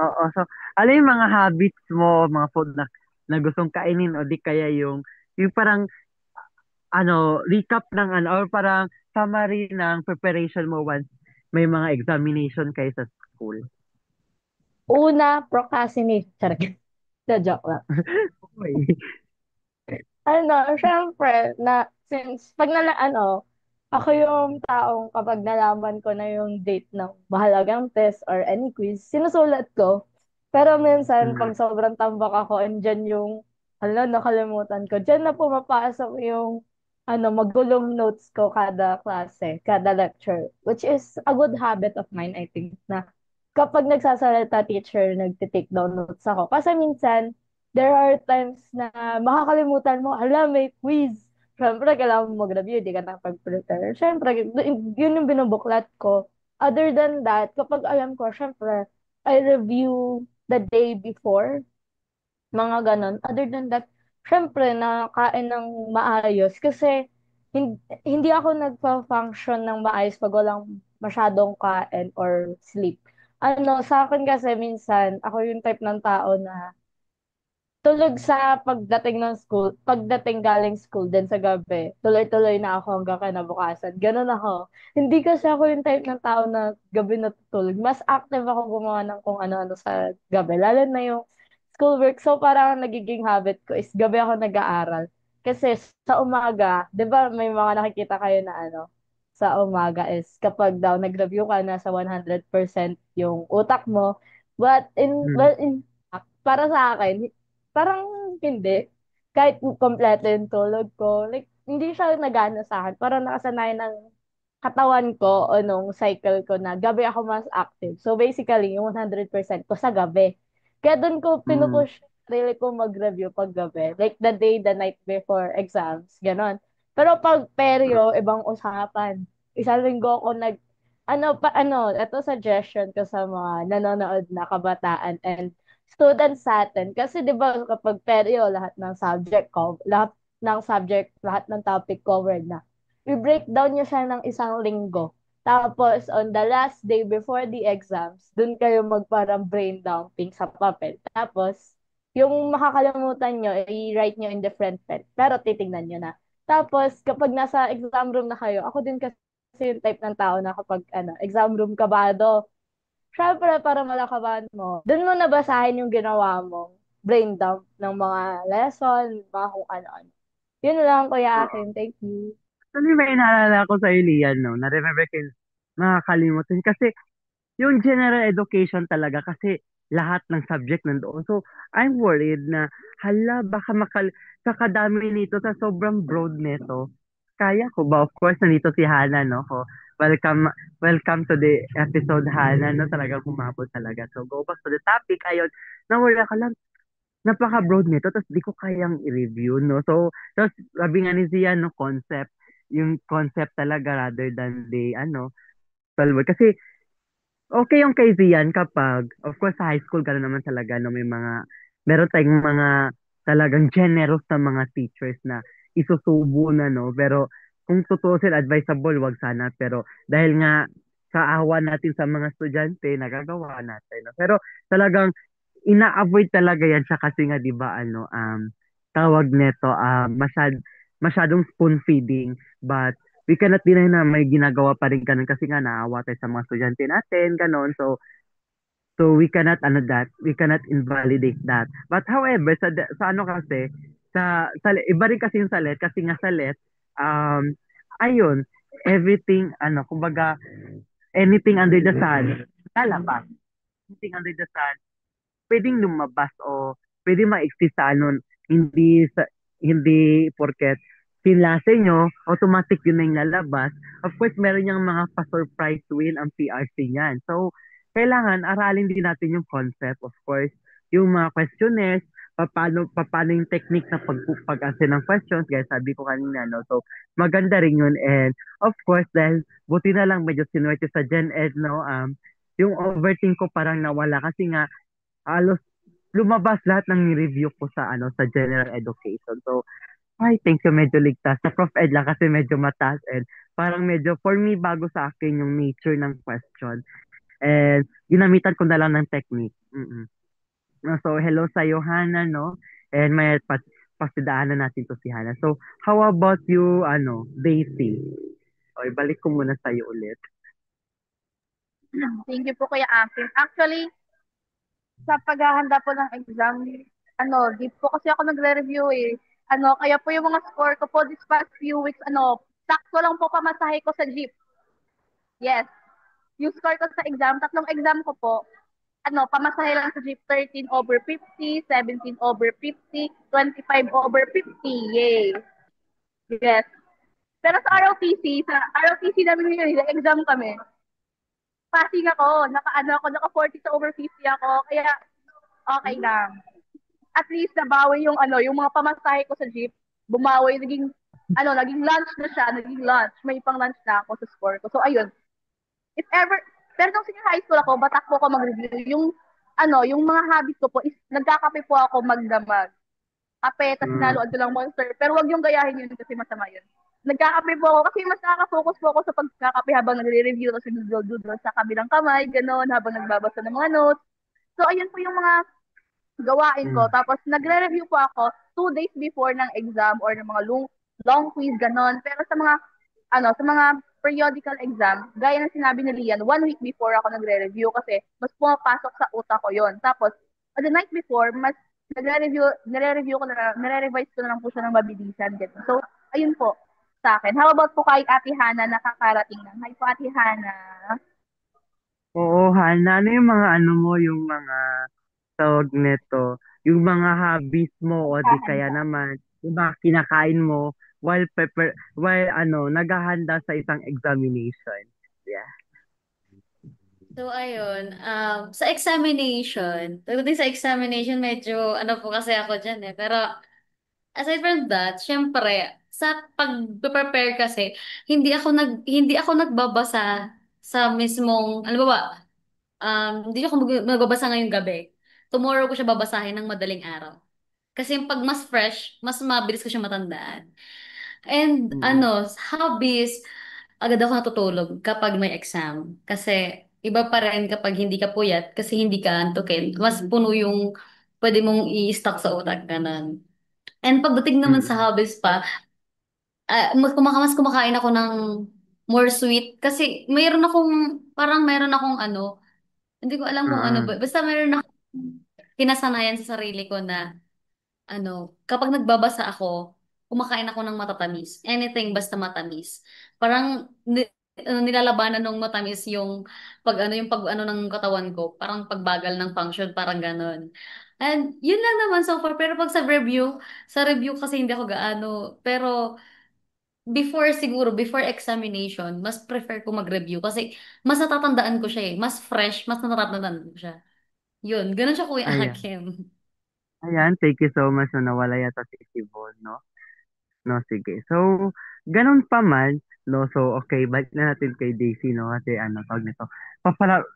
Oo. So, ano yung mga habits mo, mga food na gustong kainin o di kaya yung parang recap ng or parang summary ng preparation mo once may mga examination kayo sa school. Una, procrastinate. Charot. The joke lang. Okay. Syempre, since, ako yung taong kapag nalaman ko na yung date ng mahalagang test or any quiz, sinusulat ko. Pero minsan, Mm. pag sobrang tambak ako, andyan yung, nakalimutan ko. Diyan na pumapasok yung, magulong notes ko kada klase, kada lecture. Which is a good habit of mine, I think, na kapag nagsasalita teacher, nagtitake down notes ako. Kasi minsan, there are times na makakalimutan mo, may quiz. Siyempre, kailangan mo mag-review, di ka nakapag-prepare. Siyempre, yun yung binubuklat ko. Other than that, kapag alam ko, siyempre, I review the day before, mga ganon. Other than that, syempre, nakakain ng maayos kasi hindi ako nagpa-function ng maayos pag walang masyadong kain or sleep. Sa akin kasi minsan, ako yung type ng tao na tulog sa pagdating galing school din sa gabi, tuloy-tuloy na ako hanggang kinabukasan. Ganun ako. Hindi kasi ako yung type ng tao na gabi natutulog. Mas active ako gumawa ng kung ano-ano sa gabi. Lalo na yung schoolwork. So parang ang nagiging habit ko is gabi ako nag-aaral. Kasi sa umaga, di ba may mga nakikita kayo na sa umaga is kapag daw nag-review ka na sa 100% yung utak mo. But Mm. well, in para sa akin, parang hindi. Kahit kompleto yung tulog ko, like, hindi siya nagana sa akin. Parang nakasanayan ng katawan ko o nung cycle ko na gabi ako mas active. So basically, yung 100% ko sa gabi. Kaya doon ko Mm. pinupush sarili ko mag-review pag gabi. Like the day, the night before exams. Ganon. Pero pag peryo, ibang usapan. Isang linggo ako ito suggestion ko sa mga nanonood na kabataan and students sa atin. Kasi 'di ba kapag peryo, lahat ng topic covered na. I-breakdown niyo siya ng isang linggo. Tapos on the last day before the exams, dun kayo magparang brain dumping sa papel. Tapos yung makakalimutan nyo, i-write nyo in different pen. Pero titingnan nyo na. Tapos kapag nasa exam room na kayo, ako din kasi yung type ng tao na kapag exam room kabado, syempre, para malakaban mo, dun mo nabasahin yung ginawa mong brain dump ng mga lesson, mga kung ano-ano. Yun lang, Kuya Oo. Akin. Thank you. Actually, may naalala ko sa Lian, no? Na-remember ko yung nakakalimutan. Kasi yung general education talaga, kasi lahat ng subject nandoon. So, I'm worried na, hala, baka sa kadami nito, sa sobrang broad nito, kaya ko ba? Of course, nandito si Hana, no? Welcome, welcome to the episode, Hana, no? Talagang kumapot talaga. So, go back to the topic. Ayun, nawala ka lang, napaka-broad nito, tapos di ko kayang i-review, no? So, tapos sabi nga ni Zian, no, yung concept talaga rather than the, actual word. Kasi, okay yung kay Zian kapag, of course, sa high school, gano'n naman talaga, no, meron tayong mga talagang generous na mga teachers na isusubo na, no? Pero, kung tutuusin, advisable, wag sana. Pero, dahil nga, sa awa natin sa mga estudyante, nagagawa natin, no? Pero, talagang, ina-avoid talaga yan siya kasi nga 'di ba tawag nito masyadong spoon feeding, but we cannot deny na may ginagawa pa rin ganun kasi nga naawa tayo sa mga estudyante natin ganon. So we cannot invalidate that, but however sa ano kasi sa iba rin kasi yung sa let kasi nga sa let um ayun, everything kumbaga anything under the sun lalabas, anything under the sun pwedeng lumabas o pwedeng ma-exist sa ano, hindi porket sinlase nyo, automatic yun na yung lalabas. Of course, meron yung mga pa-surprise win ang PRC niyan. So, kailangan aralin din natin yung concept, of course, yung mga questionnaires, paano yung technique na pag-answer ng questions, gaya sabi ko kanina, no? So, maganda rin yun. And, of course, dahil buti na lang medyo sinuwerte sa Gen Ed, no? Yung overthink ko parang nawala kasi nga, halos lumabas lahat ng review ko sa ano sa general education. So, I think so medyo ligtas. Sa Prof Ed lang kasi medyo mataas and parang medyo for me bago sa akin yung nature ng question. And ginamitan ko na lang ng technique. No, so, hello sa Hannah, no? And may pasidaanan natin to si Hannah. So, how about you, Daisy? O, ibalik ko muna sa'yo ulit. Thank you po Kuya Akin. Actually, sa paghahanda po ng exam, di po kasi ako nagre-review eh. Kaya po yung mga score ko po this past few weeks, sakto lang po pamasahe ko sa jeep. Yes. Yung score ko sa exam, tatlong exam ko po, pamasahe lang sa jeep 13/50, 17/50, 25/50. Yay. Yes. Pero sa ROTC namin yun, exam kami. Passing ako, naka 40 sa over 50 ako, kaya okay lang. At least nabawi yung mga pamasahe ko sa jeep, bumawi, naging lunch na siya, naging lunch. May pang lunch na ako sa score ko. So, ayun. If ever, pero nung senior high school ako, batak po ako mag-review. Yung mga habits ko po is, nagkakape po ako magdamag. Kape, tas Mm, naluan ko lang Monster. Pero wag yung gayahin yun kasi masama yun. Nagkakape po ako kasi mas nakaka-focus po ako sa pagkakape habang nagre-review kasi doodle sa kabilang kamay, gano'n, habang nagbabasa ng mga notes. So, ayun po yung mga gawain ko. mm, Tapos, nagre-review po ako 2 days before ng exam or ng mga long quiz, ganon. Pero sa mga periodical exam, gaya ng sinabi ni Lian, 1 week before ako nagre-review kasi mas pumapasok sa utak ko yon. Tapos, the night before, mas nire-review ko na lang, nire-revise ko na lang po siya ng mabilisan. Ganun. So, ayun po sa akin. How about po kay Ate Hana nakakarating lang? Hi po Ate Hana. Oo, Hana, ano yung mga ano mo, yung mga tawag nito, yung mga hobbies mo o di kaya Nakahanda. naman, yung mga kinakain mo while naghahanda sa isang examination. Yeah. So, ayun, sa examination, pagdating sa examination, medyo, ano po kasi ako dyan eh. Pero, aside from that, syempre, sa pag-prepare kasi, hindi ako nagbabasa sa mismong, ano ba ba, hindi ako magbabasa ngayong gabi. Tomorrow ko siya babasahin ng madaling araw. Kasi yung pag mas fresh, mas mabilis ko siya matandaan. And Mm. hobbies, agad ako natutulog kapag may exam. Kasi iba pa rin kapag hindi ka puyat kasi hindi ka antukin. Mas puno yung pwede mong i-stock sa utak, ganun. And pagdating naman sa Mm. hobbies pa, mas kumakain ako ng more sweet. Kasi meron akong hindi ko alam kung ano Ah, ba. Basta meron akong kinasanayan sa sarili ko na kapag nagbabasa ako, kumakain ako ng matatamis. Anything basta matamis. Parang nilalabanan ng matamis yung pag ano ng katawan ko, parang pagbagal ng function, parang ganon. And yun lang naman so far. Pero pag sa review kasi hindi ako gaano. Pero before examination, mas prefer ko mag-review kasi mas natatandaan ko siya eh. Mas fresh, mas natatandaan ko siya. Yun, ganun siya Kuya ayan. Hakim. Ayan, thank you so much na nawala yata si Sibon, no? No, sige. So, ganun pa man, no? So, okay, balik na natin kay Daisy, no? Kasi tawag nito.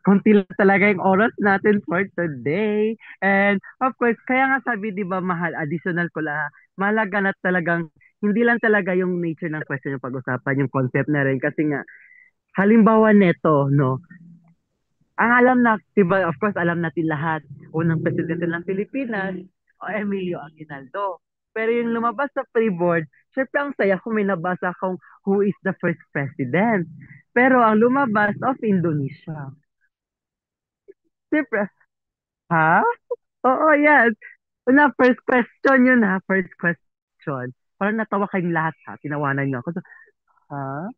Konti lang talaga yung oras natin for today. And, of course, kaya nga sabi, di ba, mahal, additional ko lang, mahalaga na talagang, hindi lang talaga yung nature ng question yung pag-usapan, yung concept na rin. Kasi nga, halimbawa neto, no? Ang alam na, di ba, of course, alam natin lahat, unang presidente ng Pilipinas, o Emilio Aguinaldo. Pero yung lumabas sa pre-board, syempre ang saya kung may nabasa akong who is the first president. Pero ang lumabas of Indonesia. Syempre, ha? Oo, yes. Una, first question yun ha, first question. Parang natawa kayong lahat ha, tinawanan niyo ako. So, ha?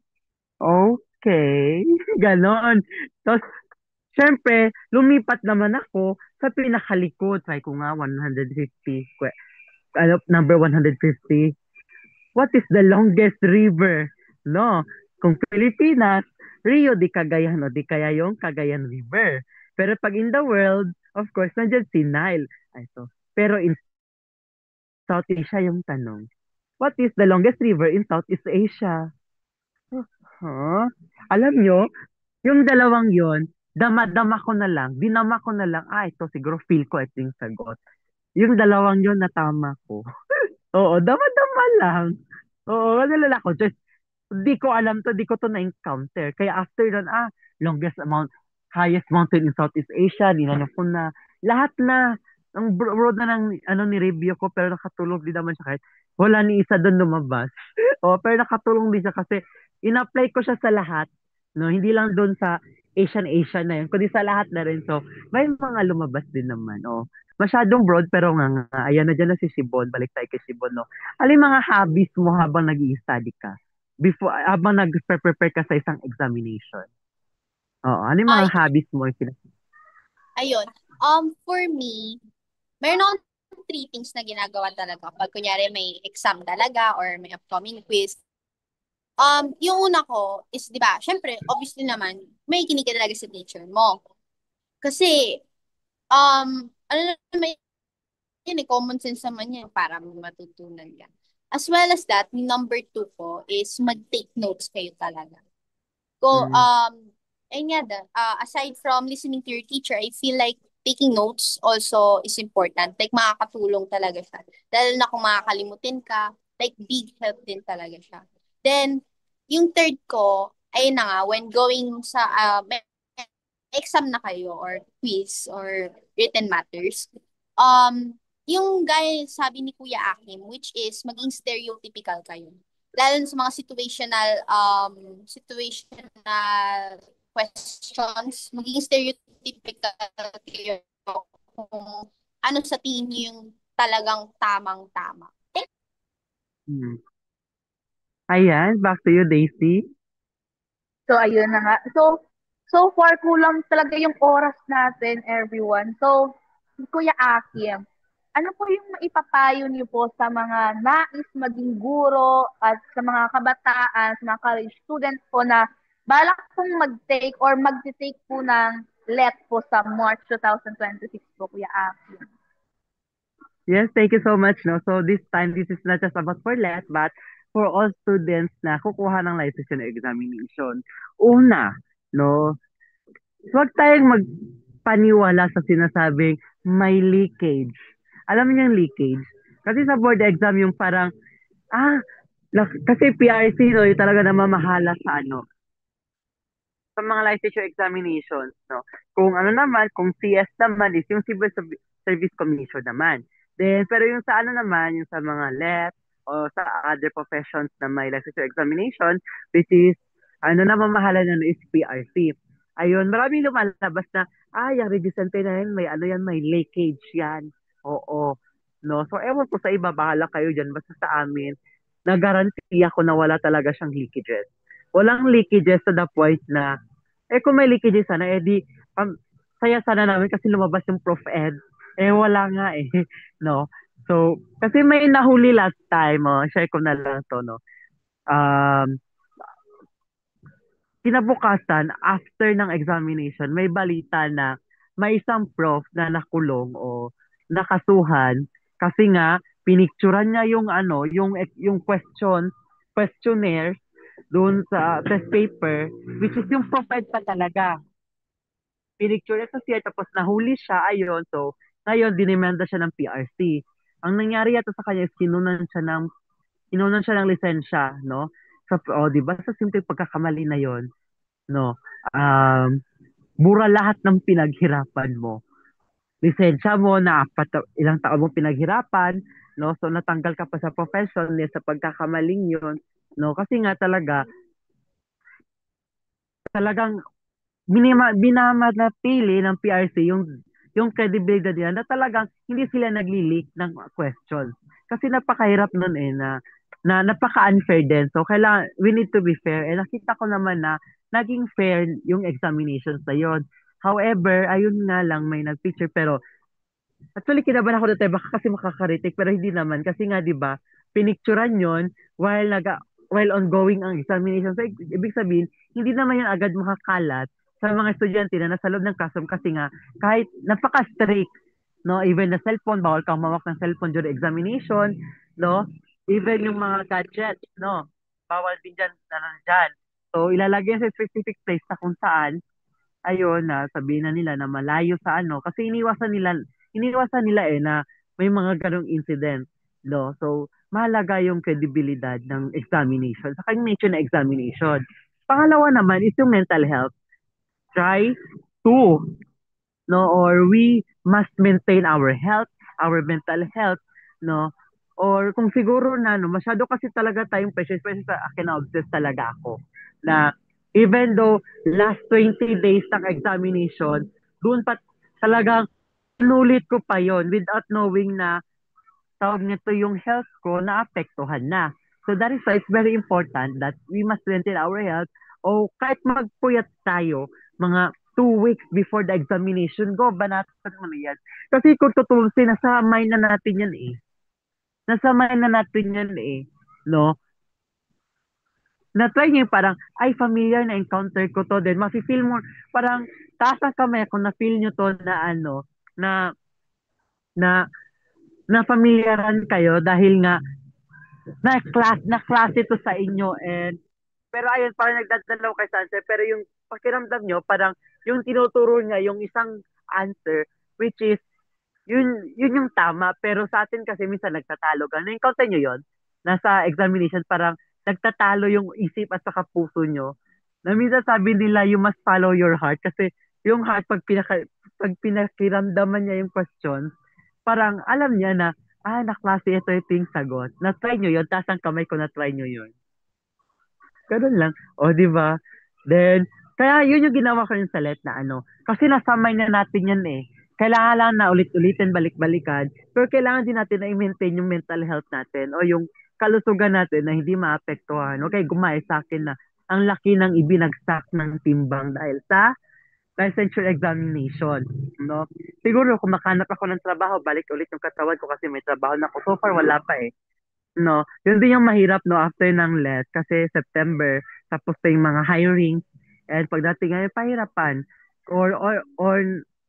Okay. Ganon. Tapos, syempre, lumipat naman ako sa pinakalikod. Try ko nga 150, number 150. What is the longest river? No, kung Pilipinas, Rio de Cagayan o di kaya yung Cagayan River. Pero pag in the world, of course, nandiyan si Nile. Ay, so, pero in South Asia yung tanong. What is the longest river in Southeast Asia? Huh? Alam nyo, yung dalawang yon, dama-dama ko na lang, dinama ko na lang, ito siguro feel ko ito yung sagot. Yung dalawang yon natama ko. Oo, dama-dama lang. Oo, nalala ko. Just, di ko alam to, di ko to na-encounter. Kaya after nun, longest amount, highest mountain in Southeast Asia, dinano ko na. Lahat na, ang broad na ng, ni-review ko, pero nakatulog din naman siya kahit wala ni isa doon lumabas. O, pero nakatulong din siya kasi in-apply ko siya sa lahat. No, hindi lang doon sa Asian na yun, kundi sa lahat na rin. So, may mga lumabas din naman. O, masyadong broad, pero nga, ayan na dyan na si Shibon. Balik tayo kay Shibon, no? Ano yung mga hobbies mo habang nag-i-study ka? Habang nag-prepare ka sa isang examination? Oo, ano yung mga Ay, hobbies mo? ayun. For me, meron akong three things na ginagawa talaga. Pag kunyari may exam talaga or may upcoming quiz. Yung una ko is, di ba, syempre, obviously naman, may kinig ka talaga sa teacher mo. Kasi, ano naman yun, common sense naman yan para may matutunan ka. As well as that, yung number two ko is mag-take notes kayo talaga. Ko, Mm, ayun nga, aside from listening to your teacher, I feel like taking notes also is important. Like, makakatulong talaga siya. Dahil na kung makakalimutin ka, like, big help din talaga siya. Then, yung third ko, ayun na nga, when going sa may exam na kayo or quiz or written matters, yung gaya sabi ni Kuya Akim, which is maging stereotypical kayo. Lalo sa mga situational questions, maging stereotypical kayo kung ano sa tingin niyo yung talagang tamang-tama. mm. Ayan, back to you, Daisy. So, ayun na nga. So far, kulang talaga yung oras natin, everyone. So, Kuya Akim, ano po yung maipapayo niyo po sa mga nais maging guro at sa mga kabataan, sa mga college students po na balak pong mag-take or mag-take po ng LET po sa March 2026 po, Kuya Akim? Yes, thank you so much. No? So this time, this is not just about for LET, but for all students na kukuha ng licensure examination. Una, no, huwag tayong magpaniwala sa sinasabing may leakage. Alam niyo yung leakage? Kasi sa board exam yung parang, ah, kasi PRC, no, yung talaga namamahala sa sa mga licensure examinations, no? Kung ano naman, kung CS naman is yung Civil Service Commission naman. Then, pero yung sa ano naman, yung sa mga LEP o sa other professions na may licensure examination, which is, ano na mamahala na is PRC. Ayun, maraming lumalabas na, yung Regisente na yan, may ano yan, may leakage yan. Oo. No? So, ewan ko sa iba, bahala kayo dyan. Basta sa amin, nagarantiya ko na wala talaga siyang leakages. Walang leakages to the point na, kung may leakages sana, di, saya sana namin kasi lumabas yung Prof. Ed. Wala nga eh. No? So, kasi may nahuli last time, share ko na lang to, no? Um, Kinabukasan, after ng examination, may balita na may isang prof na nakulong o nakasuhan kasi nga pinicturan niya yung yung questionnaire doon sa test paper, which is yung Prof. Ed pa talaga. Pinicture niya sa CR tapos nahuli siya, ayun. So, ngayon dinemanda siya ng PRC. Ang nangyari yata sa kanya is kinunan siya ng lisensya, no? So, di ba sa simple pagkakamali na yon, no? Um, mura lahat ng pinaghirapan mo. Lisensya mo na ilang taon mo pinaghirapan, no? So natanggal ka pa sa profession sa pagkakamaling yon, no? Kasi nga talagang binamanatili ng PRC yung credibility nila na talagang hindi sila nagli-leak ng questions. Kasi napakahirap nun na napaka-unfair din. So, we need to be fair. Nakita ko naman na naging fair yung examinations na yon. However, ayun nga lang, may nag-picture pero actually, kinabahan ako dati baka kasi makakaritik pero hindi naman kasi nga 'di ba, pinicturan 'yon while ongoing ang examination. So ibig sabihin, hindi naman 'yan agad makakalat sa mga estudyante na nasa loob ng classroom kasi nga kahit napaka-strict, no, even the cellphone, bawal kang mawak ng cellphone during examination, no? Even yung mga gadgets, no? Bawal din diyan na nandiyan. So ilalagay yan sa specific place na kung saan ayun na sabihin na nila na malayo sa ano kasi iniwasan nila na may mga ganong incident, no? So mahalaga yung credibilidad ng examination sa kanyang nature na examination. Pangalawa naman is yung mental health. Try to, no, or we must maintain our mental health, no? Or kung siguro na, no, masyado kasi talaga tayong pressure, especially sa akin na obsessed talaga ako na even though last 20 days ng examination, doon pa talagang nulit ko pa yon without knowing na tawag nito yung health ko naapektuhan na. So that is why it's very important that we must maintain our health o kahit magpuyat tayo mga 2 weeks before the examination, go, banatan mo na yan. Kasi kung tutusin, nasa mind na natin yan eh. Nasa mind na natin yan eh. No? Na-try niyo yung parang, ay, familiar na encounter ko to. Then, mafe-feel mo, parang, taas ang kamay kung na-feel nyo to na ano, na, na familiaran kayo dahil nga na klase to sa inyo and pero ayun parang nagdadalaw kay sa answer pero yung pakiramdam nyo parang yung tinuturo niya yung isang answer which is yun yung tama pero sa atin kasi minsan nagtatalo ka na-encounter nyo yun nasa examination parang nagtatalo yung isip at saka puso nyo na minsan sabi nila you must follow your heart kasi yung heart pag pinakiramdaman niya yung questions parang alam niya na naklase ito yung sagot. Na-try nyo yun, taas ang kamay ko na-try nyo yun. Ganun lang. O, di ba? Then, kaya yun yung ginawa ko yung sa let na ano. Kasi nasa mind na natin yan eh. Kailangan lang na ulit-ulitin, balik-balikan. Pero kailangan din natin na i-maintain yung mental health natin o yung kalusugan natin na hindi maapektuhan. Okay, gumaya sa akin na ang laki ng ibinagsak ng timbang dahil sa licensure examination, no? Siguro kung makahanap ako ng trabaho, balik ulit yung katawan ko kasi may trabaho na ako. So far, wala pa eh. No? Yun din yung mahirap, no, after ng let kasi September, tapos na yung mga hiring, and pagdating ngayon, pahirapan. Or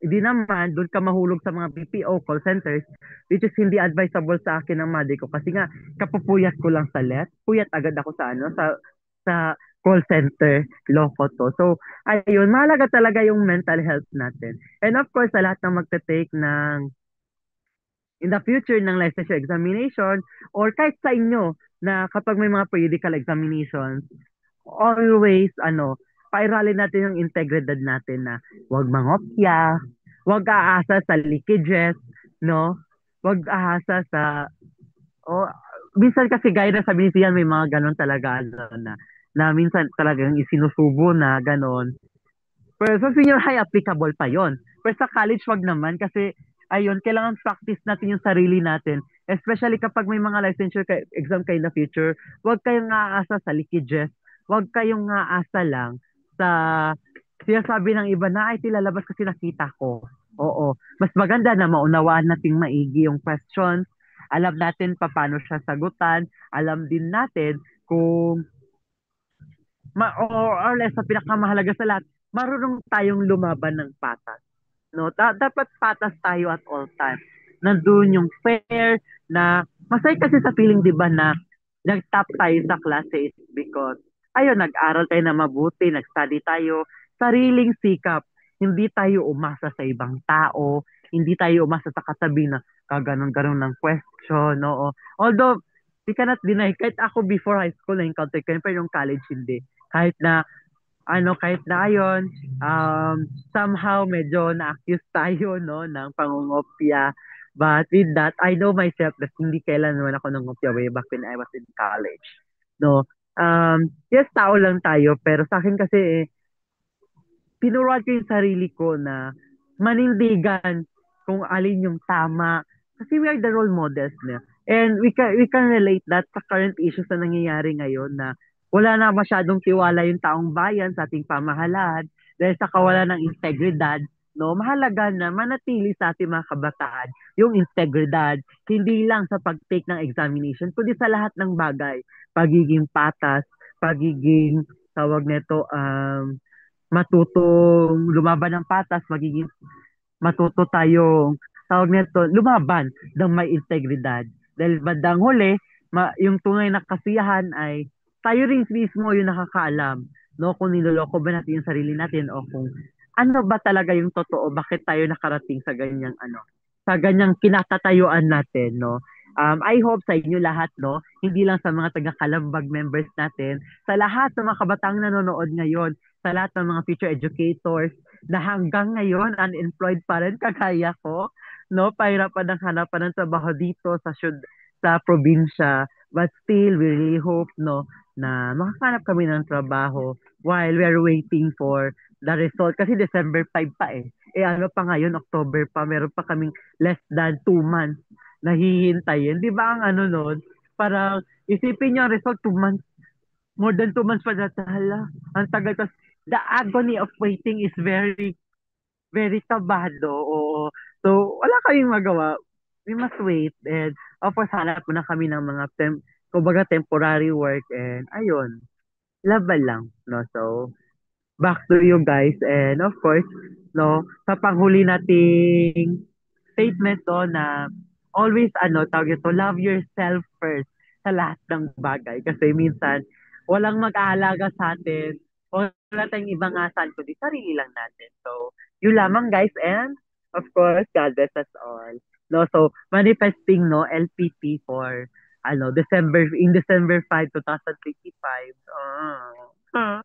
hindi naman, doon ka mahulog sa mga BPO call centers, which is hindi advisable sa akin ng mother ko kasi nga, kapupuyat ko lang sa let, puyat agad ako sa ano, sa call center, loko to. So, ayun, mahalaga talaga yung mental health natin. And of course, sa lahat ng magte-take ng in the future ng licensure examination or kahit sa inyo na kapag may mga periodical examinations, always, pairalin natin yung integridad natin na huwag mangopya, huwag aasa sa leakages, no? Huwag aasa sa, oh, minsan kasi gaya na sabi ni Tian, may mga ganon talaga, na minsan talagang isinusubo na ganon. Pero sa senior high, applicable pa yon. Pero sa college, wag naman kasi ayun, kailangan practice natin yung sarili natin. Especially kapag may mga licensure exam kayo in the future, wag kayong aasa sa leakages. Wag kayong aasa lang sa sinasabi ng iba na ay tilalabas kasi nakita ko. Oo. Mas maganda na maunawaan nating maigi yung questions. Alam natin paano siya sagutan. Alam din natin kung or less sa pinakamahalaga sa lahat, marunong tayong lumaban ng patas. No, dapat patas tayo at all time. Nandun yung fair na masaya kasi sa feeling 'di ba na nag-top tayo sa klase is because ayun nag-aral tayo na mabuti, nag-study tayo, sariling sikap. Hindi tayo umasa sa ibang tao, hindi tayo umasa sa katabi na kaganon-ganon ng question, oo. Although we cannot deny, kahit ako before high school na-encounter ko, pero yung college hindi. Kahit na ayon, somehow medyo na-accuse tayo, no, ng pangungopia. But with that, I know myself that hindi kailan naman ako nangopya way back when I was in college. No, yes, tao lang tayo, pero sa akin kasi, tinuruan ko yung sarili ko na manindigan kung alin yung tama. Kasi we are the role models na. And we can relate that sa current issues na nangyayari ngayon na wala na masyadong tiwala yung taong bayan sa ating pamahalaan. dahil sa kawalan ng integridad, no, mahalaga na manatili sa ating mga kabataan yung integridad, hindi lang sa pag-take ng examination, kundi sa lahat ng bagay, pagiging patas, pagiging tawag nito matutong lumaban ng patas, magiging matuto tayong tawag nito, lumaban ng may integridad. Dahil bandang huli, yung tunay na kasiyahan ay tayo rin mismo yung nakakaalam, no? Kung niloloko ba natin yung sarili natin o kung ano ba talaga yung totoo, bakit tayo nakarating sa ganyang sa ganyang kinatatayuan natin, no? I hope sa inyo lahat, no? Hindi lang sa mga taga-Kalambag members natin, sa lahat ng mga kabataang nanonood ngayon, sa lahat ng mga future educators, na hanggang ngayon unemployed pa rin kagaya ko, no? Pahirapan ng hanapan ng trabaho dito sa probinsya. But still, we really hope, no, na makahanap kami ng trabaho while we're waiting for the result. Kasi December 5 pa eh. Ano pa ngayon, October pa, meron pa kaming less than 2 months na hihintayin. Di ba ang nun? Parang isipin nyo ang result, 2 months. More than 2 months pa na, hala, ang tagal. Tapos, the agony of waiting is very very kabado. Oo. So, wala kaming magawa. We must wait. And, of course, hanap muna kami ng mga kumbaga temporary work. And, ayun, laban lang. No? So, back to you guys. And, of course, no, sa panghuli nating statement to na always tawag ito, love yourself first sa lahat ng bagay. Kasi minsan, walang mag-aalaga sa atin. Wala tayong ibang asan kundi sarili lang natin. So, yun lamang guys. And, of course, God bless us all. No, so, manifesting, no, LPP for, December 5, 2025. Oh.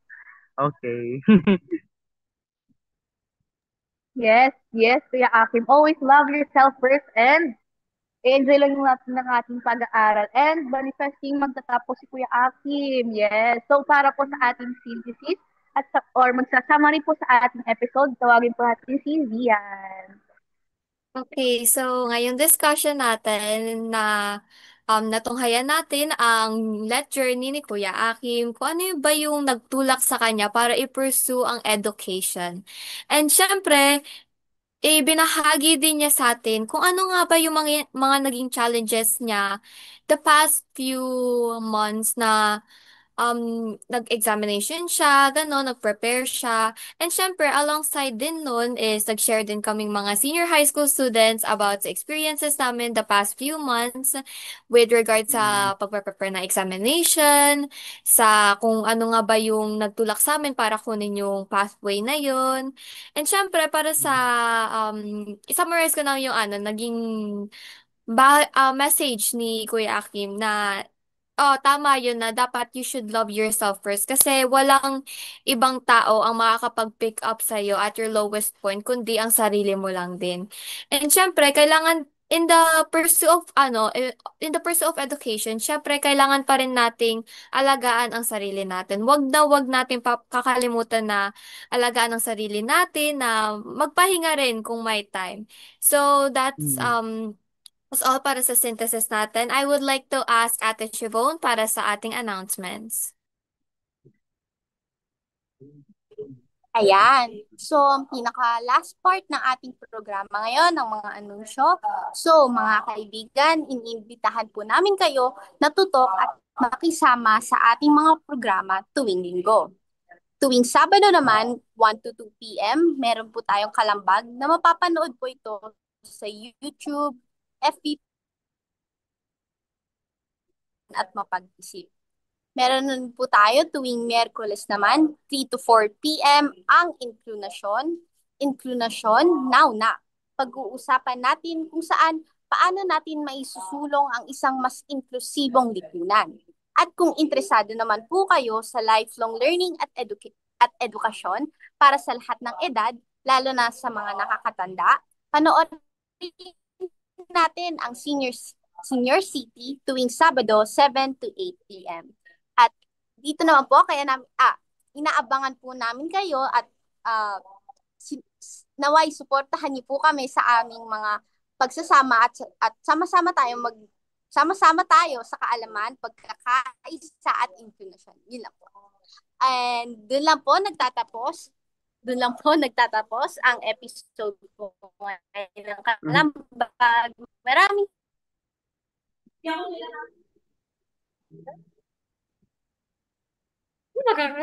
Okay. Yes, yes, Kuya Akim. Always love yourself first and enjoy lang yung natin ng ating pag-aaral. And manifesting magtatapos si Kuya Akim. Yes. So, para po sa ating synthesis or magsasama rin po sa ating episode, tawagin po natin si Zian. Okay, so ngayong discussion natin na natunghayan natin ang let journey ni Kuya Akim, kung ano ba yung nagtulak sa kanya para i-pursue ang education. And syempre, binahagi din niya sa atin kung ano nga ba yung mga naging challenges niya the past few months na nag-examination siya, gano'n, nag-prepare siya. And syempre, alongside din nun is nag-share din kaming mga senior high school students about sa experiences namin the past few months with regard sa pag-prepare na examination, sa kung ano nga ba yung nagtulak sa amin para kunin yung pathway na yun. And syempre, para sa, i-summarize ko na yung naging message ni Kuya Akim na tama yun na dapat you should love yourself first kasi walang ibang tao ang makakapag-pick up sa'yo at your lowest point kundi ang sarili mo lang din. And syempre, kailangan in the pursuit of education, syempre kailangan pa rin nating alagaan ang sarili natin. Wag natin kakalimutan na alagaan ang sarili natin na magpahinga rin kung may time. So that's all para sa synthesis natin. I would like to ask Ate Shivone para sa ating announcements. Ayan. So, ang pinaka-last part ng ating programa ngayon, ng mga anunsyo. So, mga kaibigan, iniimbitahan po namin kayo na tutok at makisama sa ating mga programa tuwing linggo. Tuwing Sabado naman, 1 to 2 p.m., meron po tayong kalambag na mapapanood po ito sa YouTube, FB, at mapag-isip. Meron nun po tayo tuwing Miyerkules naman, 3 to 4 p.m. ang Inklusyon Now Na. Pag-uusapan natin kung paano natin maisusulong ang isang mas inklusibong lipunan. At kung interesado naman po kayo sa lifelong learning at edukasyon para sa lahat ng edad, lalo na sa mga nakakatanda, panoorin natin ang Senior City tuwing Sabado, 7 to 8 p.m. At dito naman po, inaabangan po namin kayo at naway suportahan niyo po kami sa aming mga pagsasama at sama-sama tayo sa kaalaman, pagkakaisa at inklusyon. Yun lang po. And doon lang po nagtatapos Doon lang po nagtatapos ang episode ko ngayon ng Mhm. Kalambag. Maraming Nakaka...